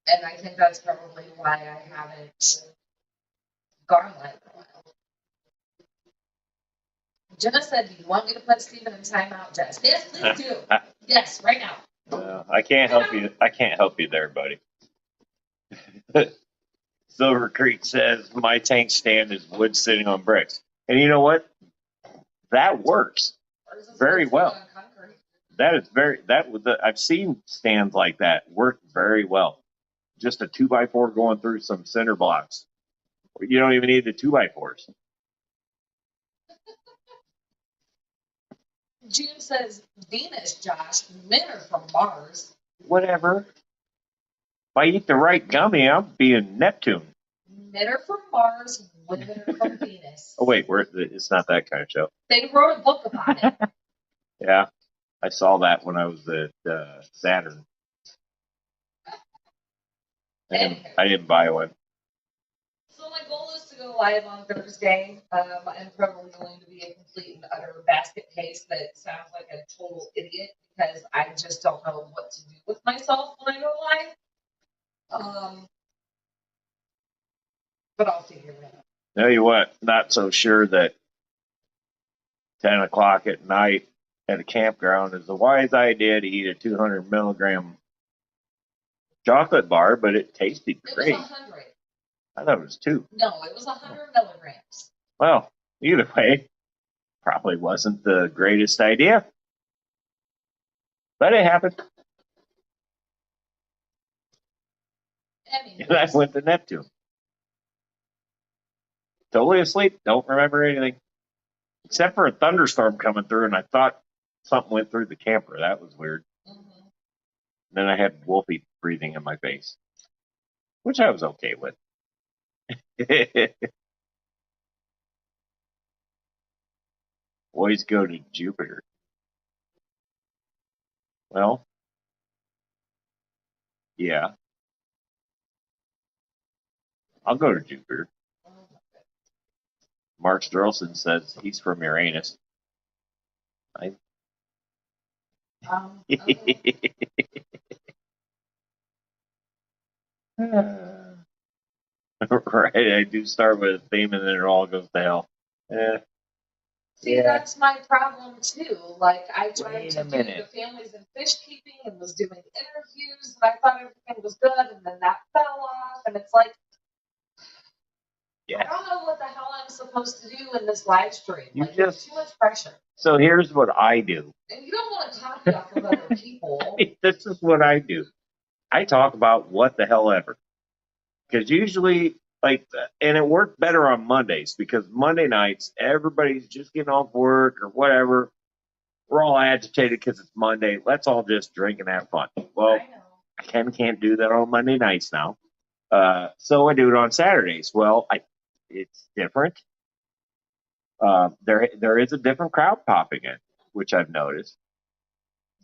[SPEAKER 2] and I think that's probably why I haven't gone live in a while. Jenna said, do you want me to put Stephen in timeout, Jess? Yes, please do. Yes, right now.
[SPEAKER 1] I can't help you. I can't help you there, buddy. Silver Creek says my tank stand is wood sitting on bricks, and you know what? That works very well. I've seen stands like that work very well. Just a 2x4 going through some cinder blocks. You don't even need the 2x4s.
[SPEAKER 2] June says, Venus, Josh, men are from Mars.
[SPEAKER 1] Whatever. If I eat the right gummy, I'll be in Neptune.
[SPEAKER 2] Men are from Mars, women are from Venus.
[SPEAKER 1] Oh, wait, it's not that kind of show.
[SPEAKER 2] They wrote a book about it.
[SPEAKER 1] Yeah, I saw that when I was at Saturn. I didn't buy one.
[SPEAKER 2] So my goal is to go live on Thursday. I'm probably going to be a complete and utter basket case that sounds like a total idiot because I just don't know what to do with myself when I go live. But I'll figure it out.
[SPEAKER 1] Tell you what, not so sure that 10 o'clock at night at a campground is a wise idea to eat a 200 milligram chocolate bar, but it tasted great.
[SPEAKER 2] It was 100.
[SPEAKER 1] I thought it was 2.
[SPEAKER 2] No, it was 100 milligrams.
[SPEAKER 1] Well, either way, probably wasn't the greatest idea. But it happened. And I went to Neptune. Totally asleep. Don't remember anything. Except for a thunderstorm coming through, and I thought something went through the camper. That was weird.
[SPEAKER 2] Mm-hmm.
[SPEAKER 1] Then I had Wolfie breathing in my face, which I was okay with. Boys go to Jupiter. Well, yeah, I'll go to Jupiter. Mark Stroelson says he's from Uranus.
[SPEAKER 2] Okay.
[SPEAKER 1] Right, I do start with a theme and then it all goes to hell.
[SPEAKER 2] See,
[SPEAKER 1] Yeah.
[SPEAKER 2] that's my problem too. Like, I tried
[SPEAKER 1] Wait
[SPEAKER 2] to
[SPEAKER 1] a
[SPEAKER 2] do
[SPEAKER 1] minute.
[SPEAKER 2] the families and fish keeping and was doing interviews, and I thought everything was good, and then that fell off, and it's like, I don't know what the hell I'm supposed to do in this live stream.
[SPEAKER 1] You
[SPEAKER 2] Like,
[SPEAKER 1] just-
[SPEAKER 2] it's too much pressure.
[SPEAKER 1] So here's what I do.
[SPEAKER 2] And you don't want to copy off of other people.
[SPEAKER 1] This is what I do. I talk about what the hell ever. Because usually, like, and it worked better on Mondays because Monday nights, everybody's just getting off work or whatever. We're all agitated because it's Monday. Let's all just drink and have fun. Well,
[SPEAKER 2] I know.
[SPEAKER 1] I can't do that on Monday nights now. So I do it on Saturdays. Well, it's different. There is a different crowd popping in, which I've noticed.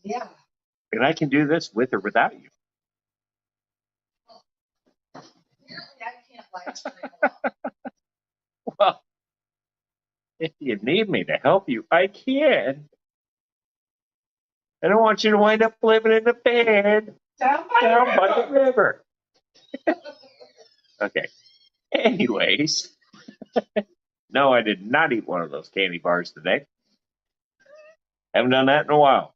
[SPEAKER 2] Yeah.
[SPEAKER 1] And I can do this with or without you.
[SPEAKER 2] Apparently, I can't live stream alone.
[SPEAKER 1] Well, if you need me to help you, I can. I don't want you to wind up living in a van
[SPEAKER 2] Down
[SPEAKER 1] by the river. Okay. Anyways, no, I did not eat one of those candy bars today. Haven't done that in a while.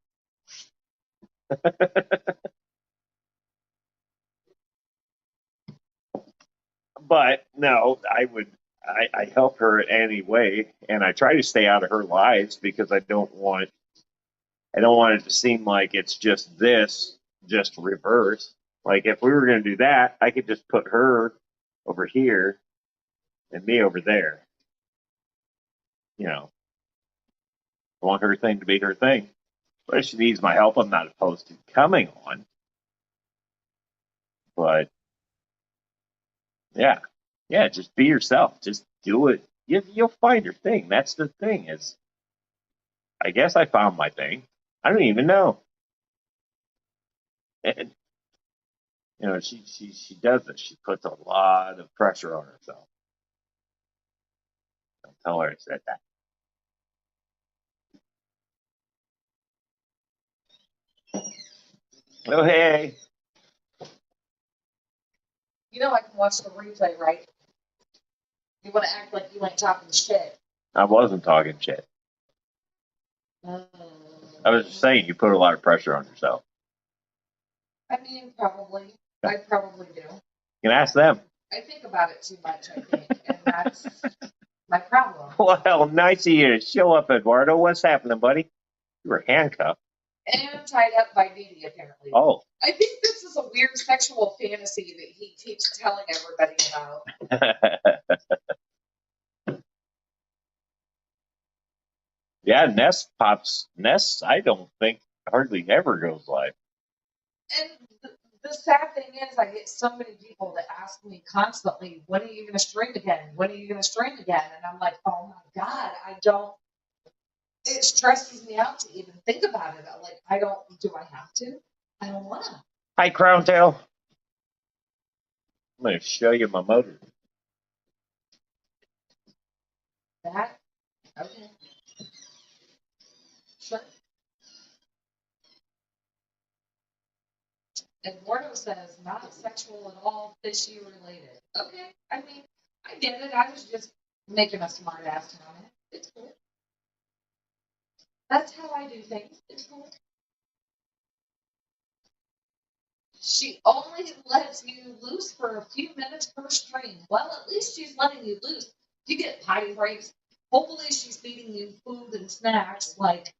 [SPEAKER 1] But no, I help her anyway, and I try to stay out of her lives because I don't want it to seem like it's just reverse. Like if we were going to do that, I could just put her over here and me over there. You know, I want her thing to be her thing. But if she needs my help, I'm not opposed to coming on. But yeah, just be yourself. Just do it. You'll find your thing. That's the thing. Is I guess I found my thing. I don't even know. And she does this. She puts a lot of pressure on herself. Don't tell her I said that. Oh hey.
[SPEAKER 2] You know I can watch the replay, right? You want to act like you ain't talking shit.
[SPEAKER 1] I wasn't talking shit. I was just saying you put a lot of pressure on yourself.
[SPEAKER 2] I mean, probably. I probably do.
[SPEAKER 1] You can ask them.
[SPEAKER 2] I think about it too much, I think, and that's my problem.
[SPEAKER 1] Well, nice of you to show up, Eduardo. What's happening, buddy? You were handcuffed.
[SPEAKER 2] And tied up by Didi, apparently.
[SPEAKER 1] Oh.
[SPEAKER 2] I think this is a weird sexual fantasy that he keeps telling everybody about.
[SPEAKER 1] Yeah, Nest, I don't think hardly ever goes live.
[SPEAKER 2] And the sad thing is, I get so many people that ask me constantly, when are you going to stream again? When are you going to stream again? And I'm like, oh my God, it stresses me out to even think about it. I'm like, do I have to? I don't want to.
[SPEAKER 1] Hi, Crown Tail. I'm going to show you my motor.
[SPEAKER 2] That? Okay. Sure. Eduardo says, not sexual at all, fishy related. Okay. I mean, I get it. I was just making a smart ass comment. It's cool. That's how I do things. It's cool. She only lets you loose for a few minutes per stream. Well, at least she's letting you loose. You get potty breaks. Hopefully she's feeding you food and snacks. Like,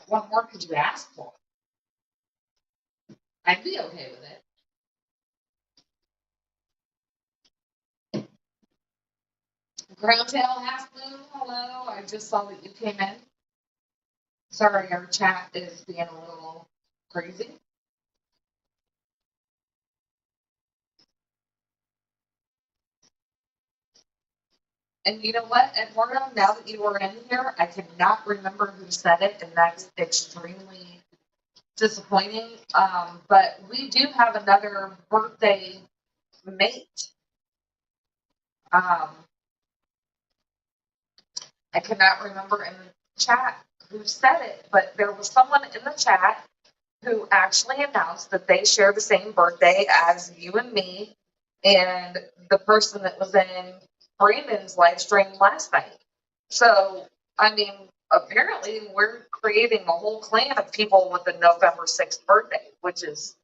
[SPEAKER 2] what more could you ask for? I'd be okay with it. Ground tail half moon, hello. I just saw that you came in. Sorry, our chat is being a little crazy. And you know what, Eduardo, now that you were in here, I could not remember who said it, and that's extremely disappointing. But we do have another birthday mate. I cannot remember in the chat who said it, but there was someone in the chat who actually announced that they share the same birthday as you and me, and the person that was in Brandon's live stream last night. So, I mean, apparently we're creating a whole clan of people with a November 6th birthday, which is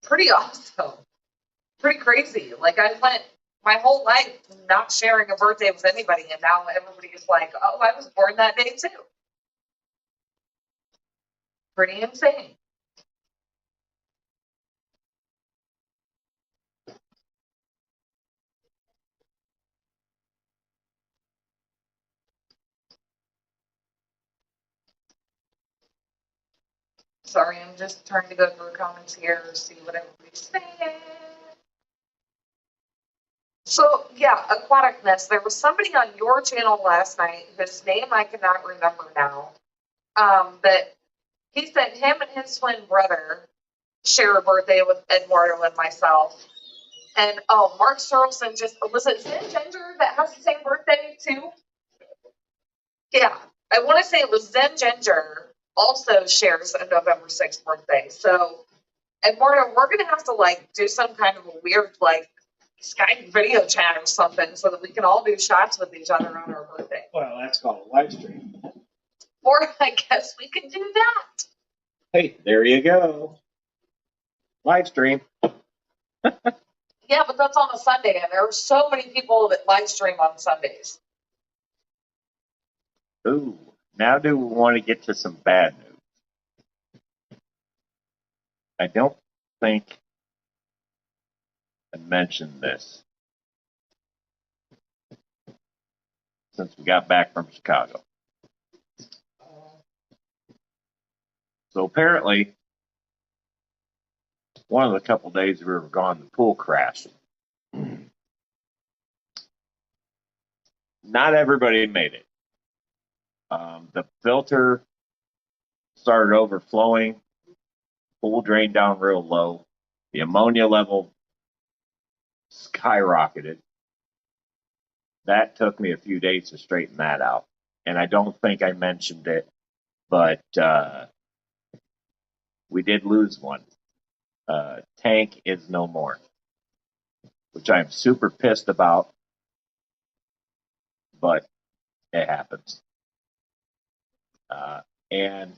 [SPEAKER 2] pretty awesome. Pretty crazy. Like, I went my whole life not sharing a birthday with anybody, and now everybody is like, oh, I was born that day too. Pretty insane. Sorry, I'm just trying to go through comments here, see what everybody's saying. So, yeah, aquaticness. There was somebody on your channel last night whose name I cannot remember now. But he said him and his twin brother share a birthday with Eduardo and myself. And oh, Mark Sorrelson was it Zen Ginger that has the same birthday too? Yeah, I want to say it was Zen Ginger also shares a November 6th birthday. So, Eduardo, we're gonna have to like do some kind of a weird like Skype video chat or something so that we can all do shots with each other on our birthday.
[SPEAKER 1] Well, that's called a live stream.
[SPEAKER 2] Or I guess we could do that.
[SPEAKER 1] Hey, there you go. Live stream.
[SPEAKER 2] Yeah, but that's on a Sunday, and there are so many people that live stream on Sundays.
[SPEAKER 1] Ooh, now do we want to get to some bad news? I don't think I mentioned this since we got back from Chicago. So apparently, one of the couple days we were gone, the pool crashed. Not everybody made it. The filter started overflowing, pool drained down real low, the ammonia level skyrocketed. That took me a few days to straighten that out. And I don't think I mentioned it, but we did lose one. Tank is no more, which I'm super pissed about, but it happens. And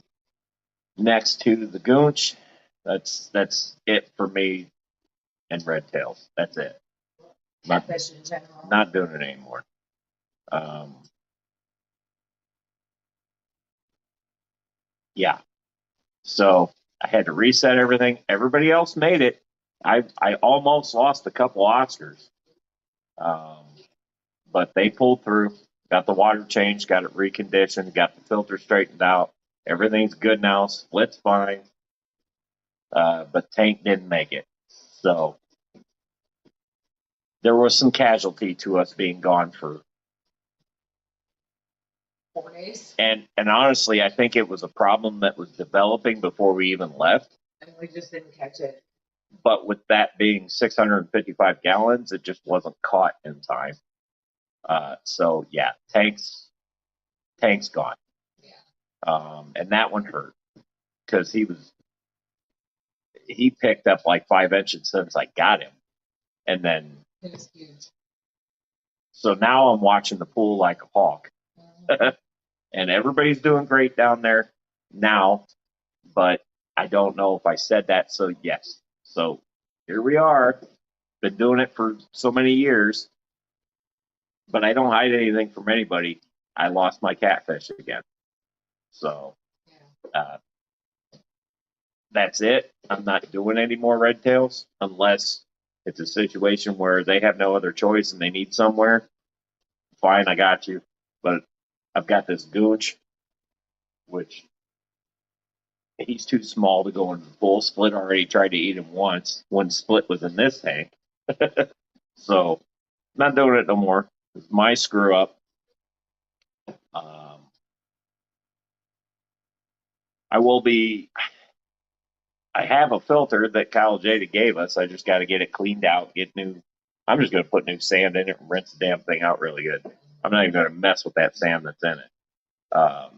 [SPEAKER 1] next to the goonch, that's it for me and red tails. That's it.
[SPEAKER 2] Catfish in general.
[SPEAKER 1] Not doing it anymore. Yeah. So I had to reset everything. Everybody else made it. I almost lost a couple Oscars, but they pulled through. Got the water changed, got it reconditioned, got the filter straightened out. Everything's good now. Split's fine, but tank didn't make it. So there was some casualty to us being gone for
[SPEAKER 2] 4 days.
[SPEAKER 1] And honestly, I think it was a problem that was developing before we even left.
[SPEAKER 2] And we just didn't catch it.
[SPEAKER 1] But with that being 655 gallons, it just wasn't caught in time. So yeah, tank's gone. Yeah. And that one hurt because he picked up like 5 inches since I got him, and then
[SPEAKER 2] it was huge.
[SPEAKER 1] So now I'm watching the pool like a hawk. Mm-hmm. And everybody's doing great down there now, but I don't know if I said that. So yes. So here we are. Been doing it for so many years, but I don't hide anything from anybody. I lost my catfish again. So that's it. I'm not doing any more red tails unless it's a situation where they have no other choice and they need somewhere. Fine, I got you. But I've got this goonch, which he's too small to go into the pool. Split already tried to eat him once when Split was in this tank. So, not doing it no more. It's my screw up. I have a filter that Kyle Jada gave us. I just got to get it cleaned out, I'm just going to put new sand in it and rinse the damn thing out really good. I'm not even going to mess with that sand that's in it.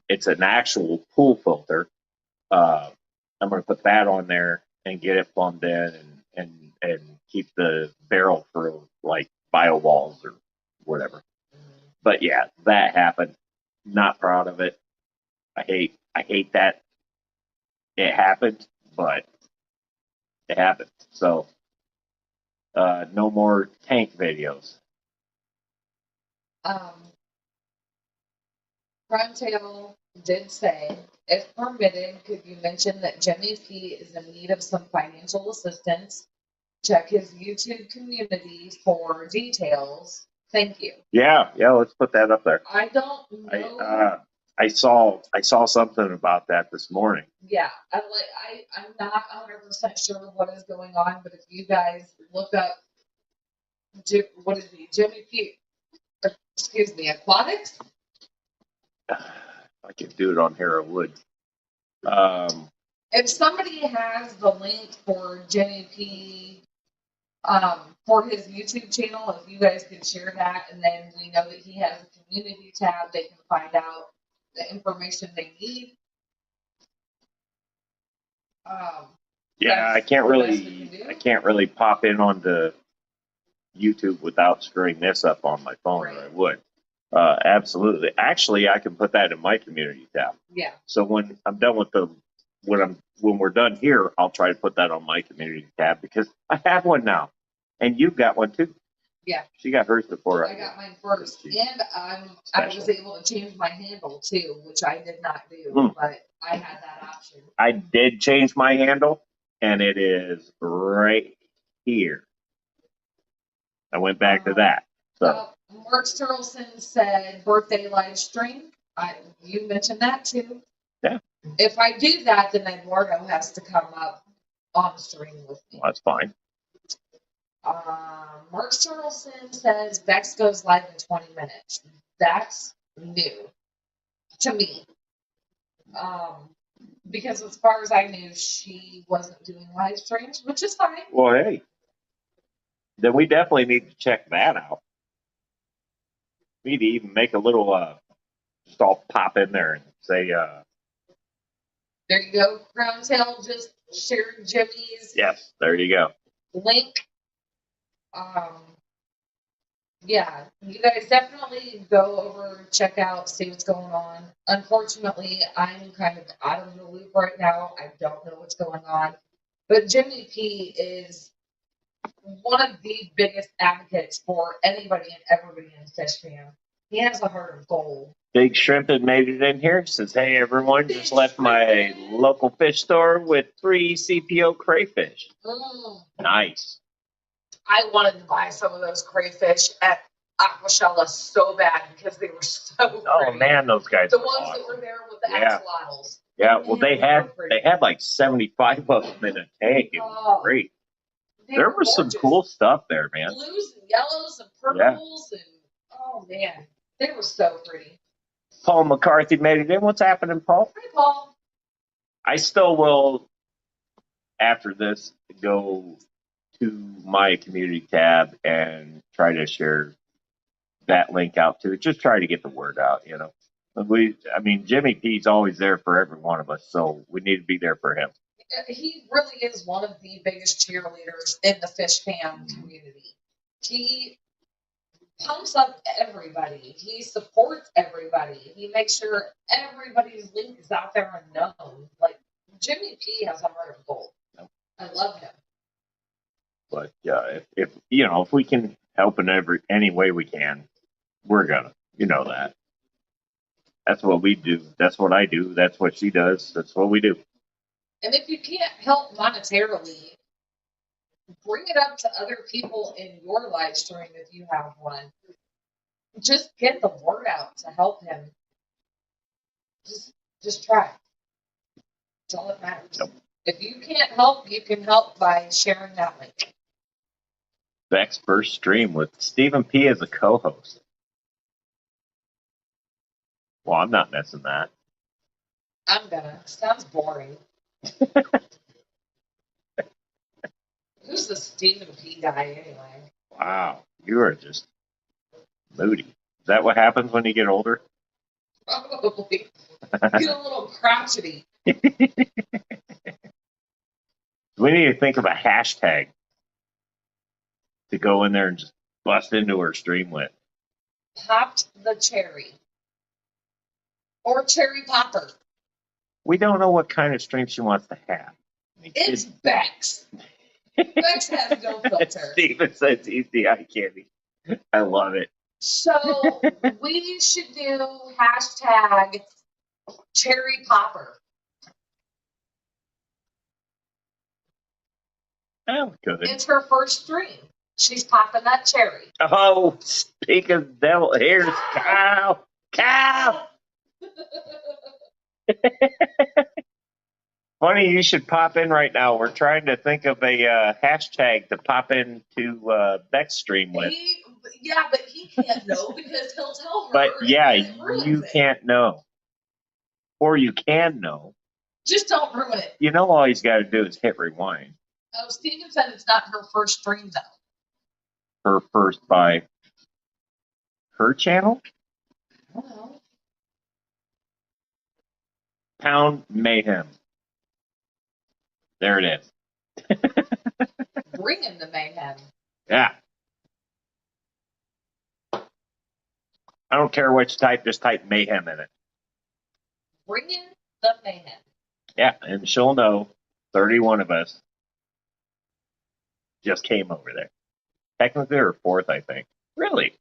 [SPEAKER 1] It's an actual pool filter. I'm going to put that on there and get it plumbed in and keep the barrel for like bio walls or whatever. But yeah, that happened. Not proud of it. I hate that it happened, but it happened. So no more tank videos.
[SPEAKER 2] Frontail did say, if permitted, could you mention that Jimmy P is in need of some financial assistance? Check his YouTube community for details. Thank you.
[SPEAKER 1] Yeah, let's put that up there.
[SPEAKER 2] I don't know.
[SPEAKER 1] I saw something about that this morning.
[SPEAKER 2] Yeah, I'm not 100% sure what is going on, but if you guys look up, what is he, Jimmy P? Excuse me, Aquatics.
[SPEAKER 1] I could do it on here, I would.
[SPEAKER 2] If somebody has the link for Jimmy P, for his YouTube channel, if you guys could share that, and then we know that he has a community tab, they can find out the information they need.
[SPEAKER 1] Yeah, I can't really pop in onto YouTube without screwing this up on my phone, right. Or I would. Absolutely. Actually, I can put that in my community tab.
[SPEAKER 2] Yeah.
[SPEAKER 1] So when I'm done with when we're done here, I'll try to put that on my community tab because I have one now, and you've got one too.
[SPEAKER 2] Yeah.
[SPEAKER 1] She got hers before.
[SPEAKER 2] I got mine first, and I was able to change my handle too, which I did not do, but I had that option.
[SPEAKER 1] I did change my handle, and it is right here. I went back to that. So
[SPEAKER 2] Mark Sterlson said birthday live stream. You mentioned that too.
[SPEAKER 1] Yeah.
[SPEAKER 2] If I do that, then Eduardo has to come up on stream with me.
[SPEAKER 1] Well, that's fine.
[SPEAKER 2] Mark Sterlson says Bex goes live in 20 minutes. That's new to me. Because as far as I knew, she wasn't doing live streams, which is fine.
[SPEAKER 1] Well, hey, then we definitely need to check that out. We need to even make a little, just all pop in there and say,
[SPEAKER 2] there you go, Crown Tail just shared Jimmy's.
[SPEAKER 1] Yes, there you go.
[SPEAKER 2] Link. Yeah, you guys definitely go over, check out, see what's going on. Unfortunately, I'm kind of out of the loop right now. I don't know what's going on. But Jimmy P is one of the biggest advocates for anybody and everybody in Fish Fam. He has a heart of gold.
[SPEAKER 1] Big Shrimp had made it in here. Says, hey, everyone, just left my local fish store with 3 CPO crayfish. Nice.
[SPEAKER 2] I wanted to buy some of those crayfish at Aquashella so bad because they were so pretty.
[SPEAKER 1] Oh man, those guys.
[SPEAKER 2] The ones that were there with the axolotls.
[SPEAKER 1] Yeah, well they had like 75 of them in a tank. It was great. There was some cool stuff there, man.
[SPEAKER 2] Blues and yellows and purples and oh man, they were so pretty.
[SPEAKER 1] Paul McCarthy made it in. What's happening, Paul?
[SPEAKER 2] Hi, Paul.
[SPEAKER 1] I still will, after this, go to my community tab and try to share that link out too. Just try to get the word out, you know. Jimmy P's always there for every one of us, so we need to be there for him.
[SPEAKER 2] He really is one of the biggest cheerleaders in the Fish Fam community. He pumps up everybody. He supports everybody. He makes sure everybody's link is out there and known. Like Jimmy P has a heart of gold. I love him.
[SPEAKER 1] But if we can help in any way we can, we're gonna. You know that. That's what we do. That's what I do. That's what she does. That's what we do.
[SPEAKER 2] And if you can't help monetarily, bring it up to other people in your live stream if you have one. Just get the word out to help him. Just try. That's all that matters. Yep. If you can't help, you can help by sharing that link.
[SPEAKER 1] Beck's first stream with Stephen P. as a co-host. Well, I'm not missing that.
[SPEAKER 2] I'm gonna. Sounds boring. Who's the Stephen P guy anyway?
[SPEAKER 1] Wow, you are just moody. Is that what happens when you get older?
[SPEAKER 2] Probably. Get a little crotchety.
[SPEAKER 1] We need to think of a hashtag to go in there and just bust into her stream with.
[SPEAKER 2] Popped the cherry. Or cherry popper.
[SPEAKER 1] We don't know what kind of stream she wants to have.
[SPEAKER 2] It's Bex. Bex has no filter.
[SPEAKER 1] Steven says he's the eye candy. I love it.
[SPEAKER 2] So we should do hashtag cherry popper.
[SPEAKER 1] Oh, good.
[SPEAKER 2] It's her first stream. She's popping that cherry.
[SPEAKER 1] Oh, speak of devil, here's Kyle. Kyle! Funny, you should pop in right now. We're trying to think of a hashtag to pop into Beck's stream with.
[SPEAKER 2] But he can't know because he'll tell her.
[SPEAKER 1] But yeah, you
[SPEAKER 2] it.
[SPEAKER 1] can't know. Or you can know.
[SPEAKER 2] Just don't ruin it.
[SPEAKER 1] You know, all he's got to do is hit rewind.
[SPEAKER 2] Oh, Steven said it's not her first stream, though.
[SPEAKER 1] Her first by her channel?
[SPEAKER 2] I don't know.
[SPEAKER 1] Pound MayheM. There it is.
[SPEAKER 2] Bring in the mayhem.
[SPEAKER 1] Yeah. I don't care what you type, just type MayheM in it.
[SPEAKER 2] Bring in the mayhem.
[SPEAKER 1] Yeah, and she'll know 31 of us just came over there. Technically, or fourth, I think. Really?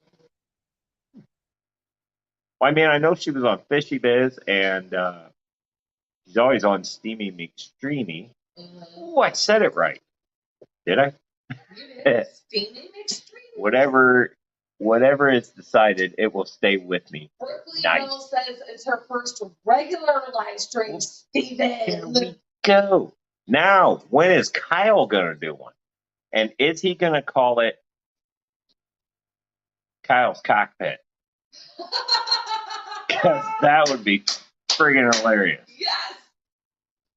[SPEAKER 1] Well, I mean, I know she was on Fishy Biz, and she's always on Steamy McStreamy.
[SPEAKER 2] Mm-hmm.
[SPEAKER 1] Oh, I said it right. Did I?
[SPEAKER 2] You did. Steamy McStreamy. Whatever is decided, it will stay with me. Berkeley
[SPEAKER 1] Nice.
[SPEAKER 2] Hill says it's her first regular live stream, Steven.
[SPEAKER 1] Here we go. Now, when is Kyle going to do one? And is he going to call it Kyle's Cockpit? Because that would be friggin' hilarious.
[SPEAKER 2] Yes.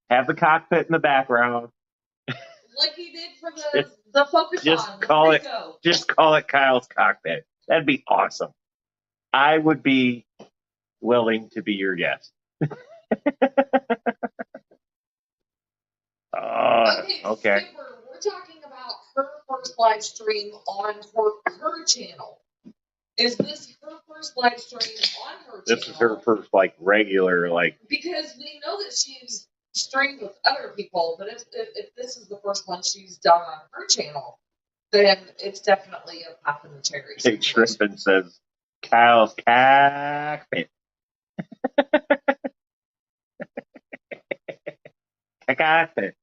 [SPEAKER 1] Have the cockpit in the background.
[SPEAKER 2] Like he did for the focus
[SPEAKER 1] Just
[SPEAKER 2] on.
[SPEAKER 1] call it Kyle's Cockpit. That'd be awesome. I would be willing to be your guest. Okay.
[SPEAKER 2] Skipper, we're talking about her first live stream on her channel. Is this her first live stream on her channel?
[SPEAKER 1] This is her first regular
[SPEAKER 2] because we know that she's streamed with other people, but if this is the first one she's done on her channel, then it's definitely a pop in the cherry.
[SPEAKER 1] Big Shrimpin says Kyle's Cockpit. Cockpit.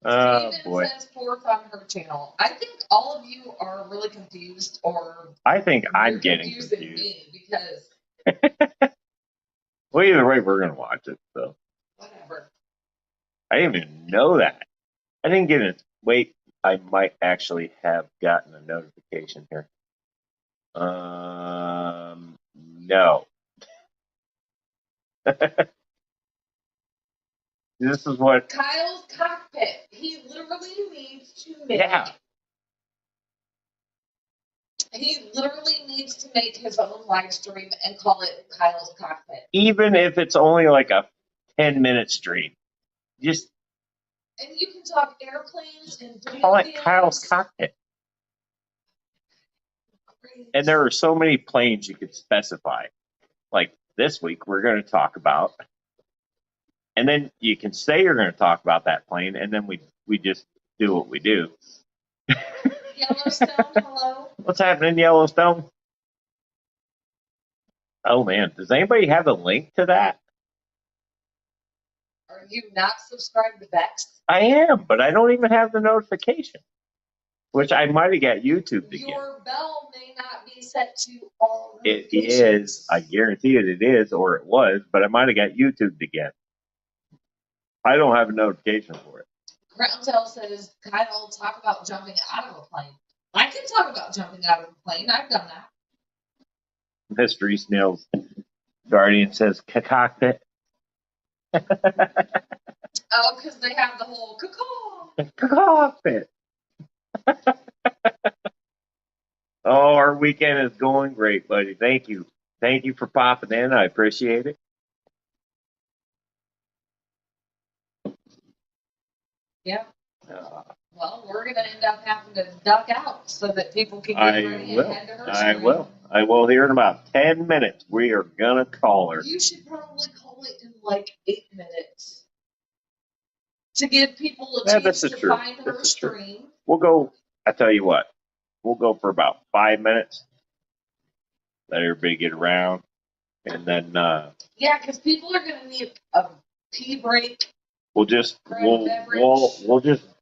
[SPEAKER 1] Oh boy.
[SPEAKER 2] Steven says fourth on her channel. I think all of you are really confused, or
[SPEAKER 1] I think I'm getting
[SPEAKER 2] confusing
[SPEAKER 1] confused.
[SPEAKER 2] me because
[SPEAKER 1] well, either way, we're gonna watch it. So
[SPEAKER 2] whatever.
[SPEAKER 1] I didn't even know that. I didn't get it. Wait, I might actually have gotten a notification here. No. This is what
[SPEAKER 2] Kyle's Cockpit. He literally needs to make.
[SPEAKER 1] Yeah.
[SPEAKER 2] He literally needs to make his own live stream and call it Kyle's Cockpit.
[SPEAKER 1] Even if it's only like a 10-minute stream, just
[SPEAKER 2] and you can talk airplanes and
[SPEAKER 1] call it Kyle's Cockpit.
[SPEAKER 2] Great.
[SPEAKER 1] And there are so many planes you could specify. Like this week, we're going to talk about, and then you can say you're going to talk about that plane, and then we just do what we do.
[SPEAKER 2] Yellowstone, hello.
[SPEAKER 1] What's happening in Yellowstone? Oh man, does anybody have a link to that?
[SPEAKER 2] Are you not subscribed to Bex?
[SPEAKER 1] I am, but I don't even have the notification. Which I might have got YouTube to get.
[SPEAKER 2] Your bell may not be set to all
[SPEAKER 1] It
[SPEAKER 2] notifications.
[SPEAKER 1] is. I guarantee it is, or it was, but I might have got YouTube to get. I don't have a notification for it.
[SPEAKER 2] Groundtail says, Kyle, talk about jumping out of a plane. I can talk about jumping out of a plane. I've done that.
[SPEAKER 1] Mystery Snails. Guardian says cockpit.
[SPEAKER 2] Oh, because they have the whole caw.
[SPEAKER 1] Cockpit. Oh, our weekend is going great, buddy. Thank you. Thank you for popping in. I appreciate it.
[SPEAKER 2] Yeah. Well, we're going to end up having to duck out so that people can get ready and head to her stream.
[SPEAKER 1] I will here in about 10 minutes. We are going to call her.
[SPEAKER 2] You should probably call it in like 8 minutes to give people a chance to find her stream.
[SPEAKER 1] We'll go, I tell you what, we'll go for about 5 minutes. Let everybody get around. And then,
[SPEAKER 2] yeah, because people are going to need a tea break.
[SPEAKER 1] We'll just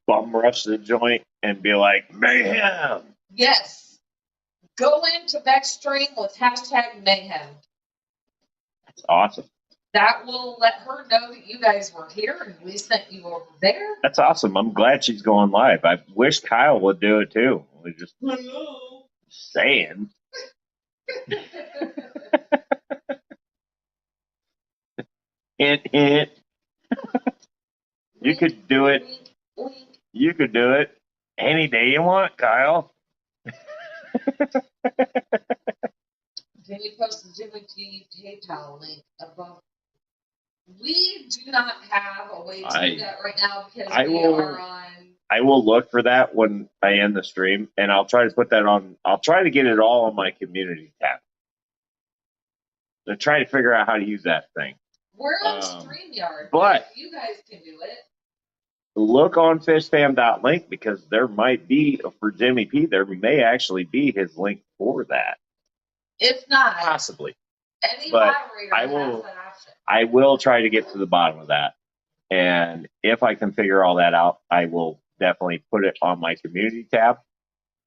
[SPEAKER 1] bum rush the joint and be like, mayhem.
[SPEAKER 2] Yes. Go into Beck's stream with hashtag mayhem.
[SPEAKER 1] That's awesome.
[SPEAKER 2] That will let her know that you guys were here and we sent you over there.
[SPEAKER 1] That's awesome. I'm glad she's going live. I wish Kyle would do it too. We just saying. Hint, hint. You could do it. You could do it any day you want, Kyle.
[SPEAKER 2] Can you post the Jimmy G PayPal link above? We do not have a way to do that right now because are on.
[SPEAKER 1] I will look for that when I end the stream, and I'll try to put that on. I'll try to get it all on my community tab. I'm trying to figure out how to use that thing.
[SPEAKER 2] We're on StreamYard,
[SPEAKER 1] but
[SPEAKER 2] you guys can do it.
[SPEAKER 1] Look on fishfam.link because there might be, for Jimmy P, there may actually be his link for that.
[SPEAKER 2] If not,
[SPEAKER 1] possibly.
[SPEAKER 2] Any moderator has that option.
[SPEAKER 1] I will try to get to the bottom of that. And if I can figure all that out, I will definitely put it on my community tab.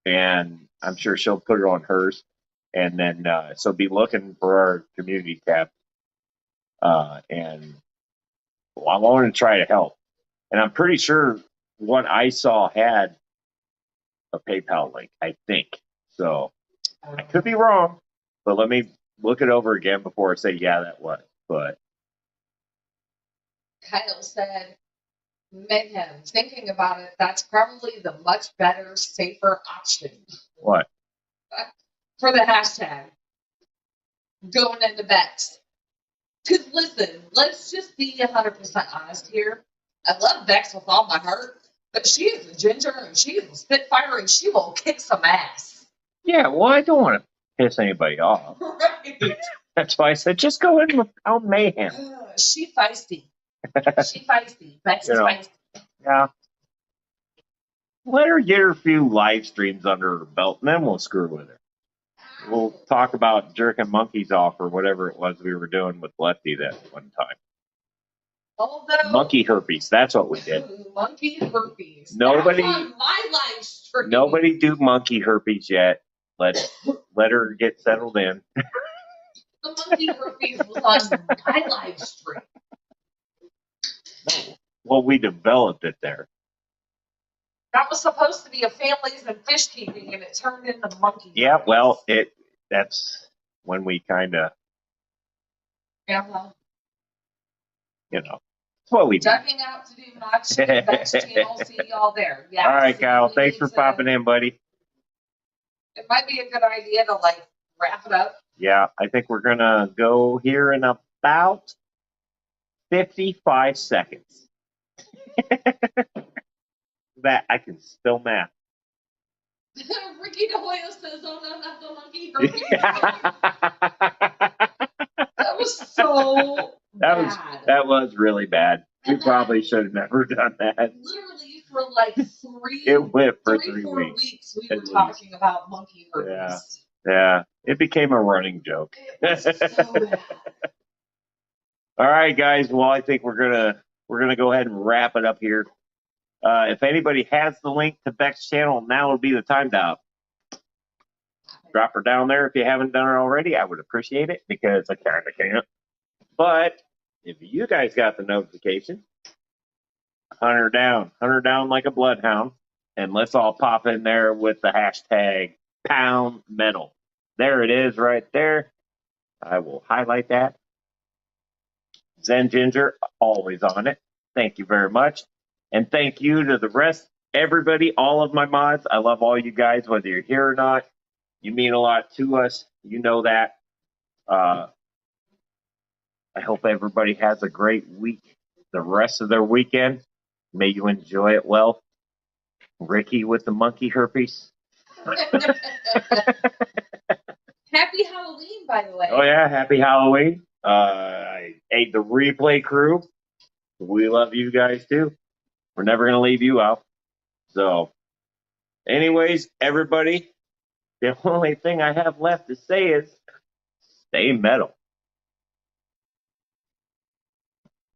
[SPEAKER 1] And I'm sure she'll put it on hers. And then, so be looking for our community tab. And I want to try to help. And I'm pretty sure what I saw had a PayPal link, I think. So I could be wrong, but let me look it over again before I say, yeah, that was. But
[SPEAKER 2] Kyle said, mayhem, thinking about it, that's probably the much better, safer option.
[SPEAKER 1] What?
[SPEAKER 2] For the hashtag. Going into Bex. Because listen, let's just be 100% honest here. I love Bex with all my heart, but she is a ginger and she is a spitfire and she will kick some ass.
[SPEAKER 1] Yeah, well, I don't want to piss anybody off.
[SPEAKER 2] Right.
[SPEAKER 1] That's why I said just go in without mayhem.
[SPEAKER 2] She feisty. She feisty. Bex is feisty.
[SPEAKER 1] Yeah. Let her get her few live streams under her belt, and then we'll screw with her. We'll talk about jerking monkeys off or whatever it was we were doing with Lefty that one time.
[SPEAKER 2] Although,
[SPEAKER 1] monkey herpes. That's what we did.
[SPEAKER 2] Monkey herpes.
[SPEAKER 1] Nobody.
[SPEAKER 2] That's on my live stream.
[SPEAKER 1] Nobody do monkey herpes yet. Let her get settled in.
[SPEAKER 2] The monkey herpes was on my live stream.
[SPEAKER 1] No. Well, we developed it there.
[SPEAKER 2] That was supposed to be a families and fish keeping, and it turned into monkey.
[SPEAKER 1] Yeah, herpes. Well, that's when we kind of.
[SPEAKER 2] Yeah. Well,
[SPEAKER 1] you know. That's what we do.
[SPEAKER 2] Ducking out to do much. That's channel. See y'all there. Yeah.
[SPEAKER 1] All right, Kyle. Thanks for popping in, buddy.
[SPEAKER 2] It might be a good idea to wrap it up.
[SPEAKER 1] Yeah, I think we're gonna go here in about 55 seconds. That I can still math.
[SPEAKER 2] Ricky DeHoyo says, "Oh no, not the monkey herpes." That was so bad.
[SPEAKER 1] That was really bad. We probably should have never done that.
[SPEAKER 2] Literally for 3
[SPEAKER 1] it went for
[SPEAKER 2] 4
[SPEAKER 1] weeks.
[SPEAKER 2] weeks we were talking about monkey herpes.
[SPEAKER 1] Yeah. It became a running joke.
[SPEAKER 2] It was so bad.
[SPEAKER 1] All right, guys. Well, I think we're gonna go ahead and wrap it up here. If anybody has the link to Beck's channel, now would be the time to drop her down there. If you haven't done it already, I would appreciate it because I kind of can't. But if you guys got the notification, hunt her down like a bloodhound, and let's all pop in there with the hashtag #PoundMetal. There it is right there. I will highlight that Zen Ginger, always on it. Thank you very much. And thank you to the rest, everybody, all of my mods. I love all you guys, whether you're here or not. You mean a lot to us. You know that. I hope everybody has a great week, the rest of their weekend. May you enjoy it well. Ricky with the monkey herpes.
[SPEAKER 2] Happy Halloween, by the way.
[SPEAKER 1] Oh, yeah. Happy Halloween. Hey, the replay crew, we love you guys too. We're never going to leave you out. So, anyways, everybody, the only thing I have left to say is stay metal.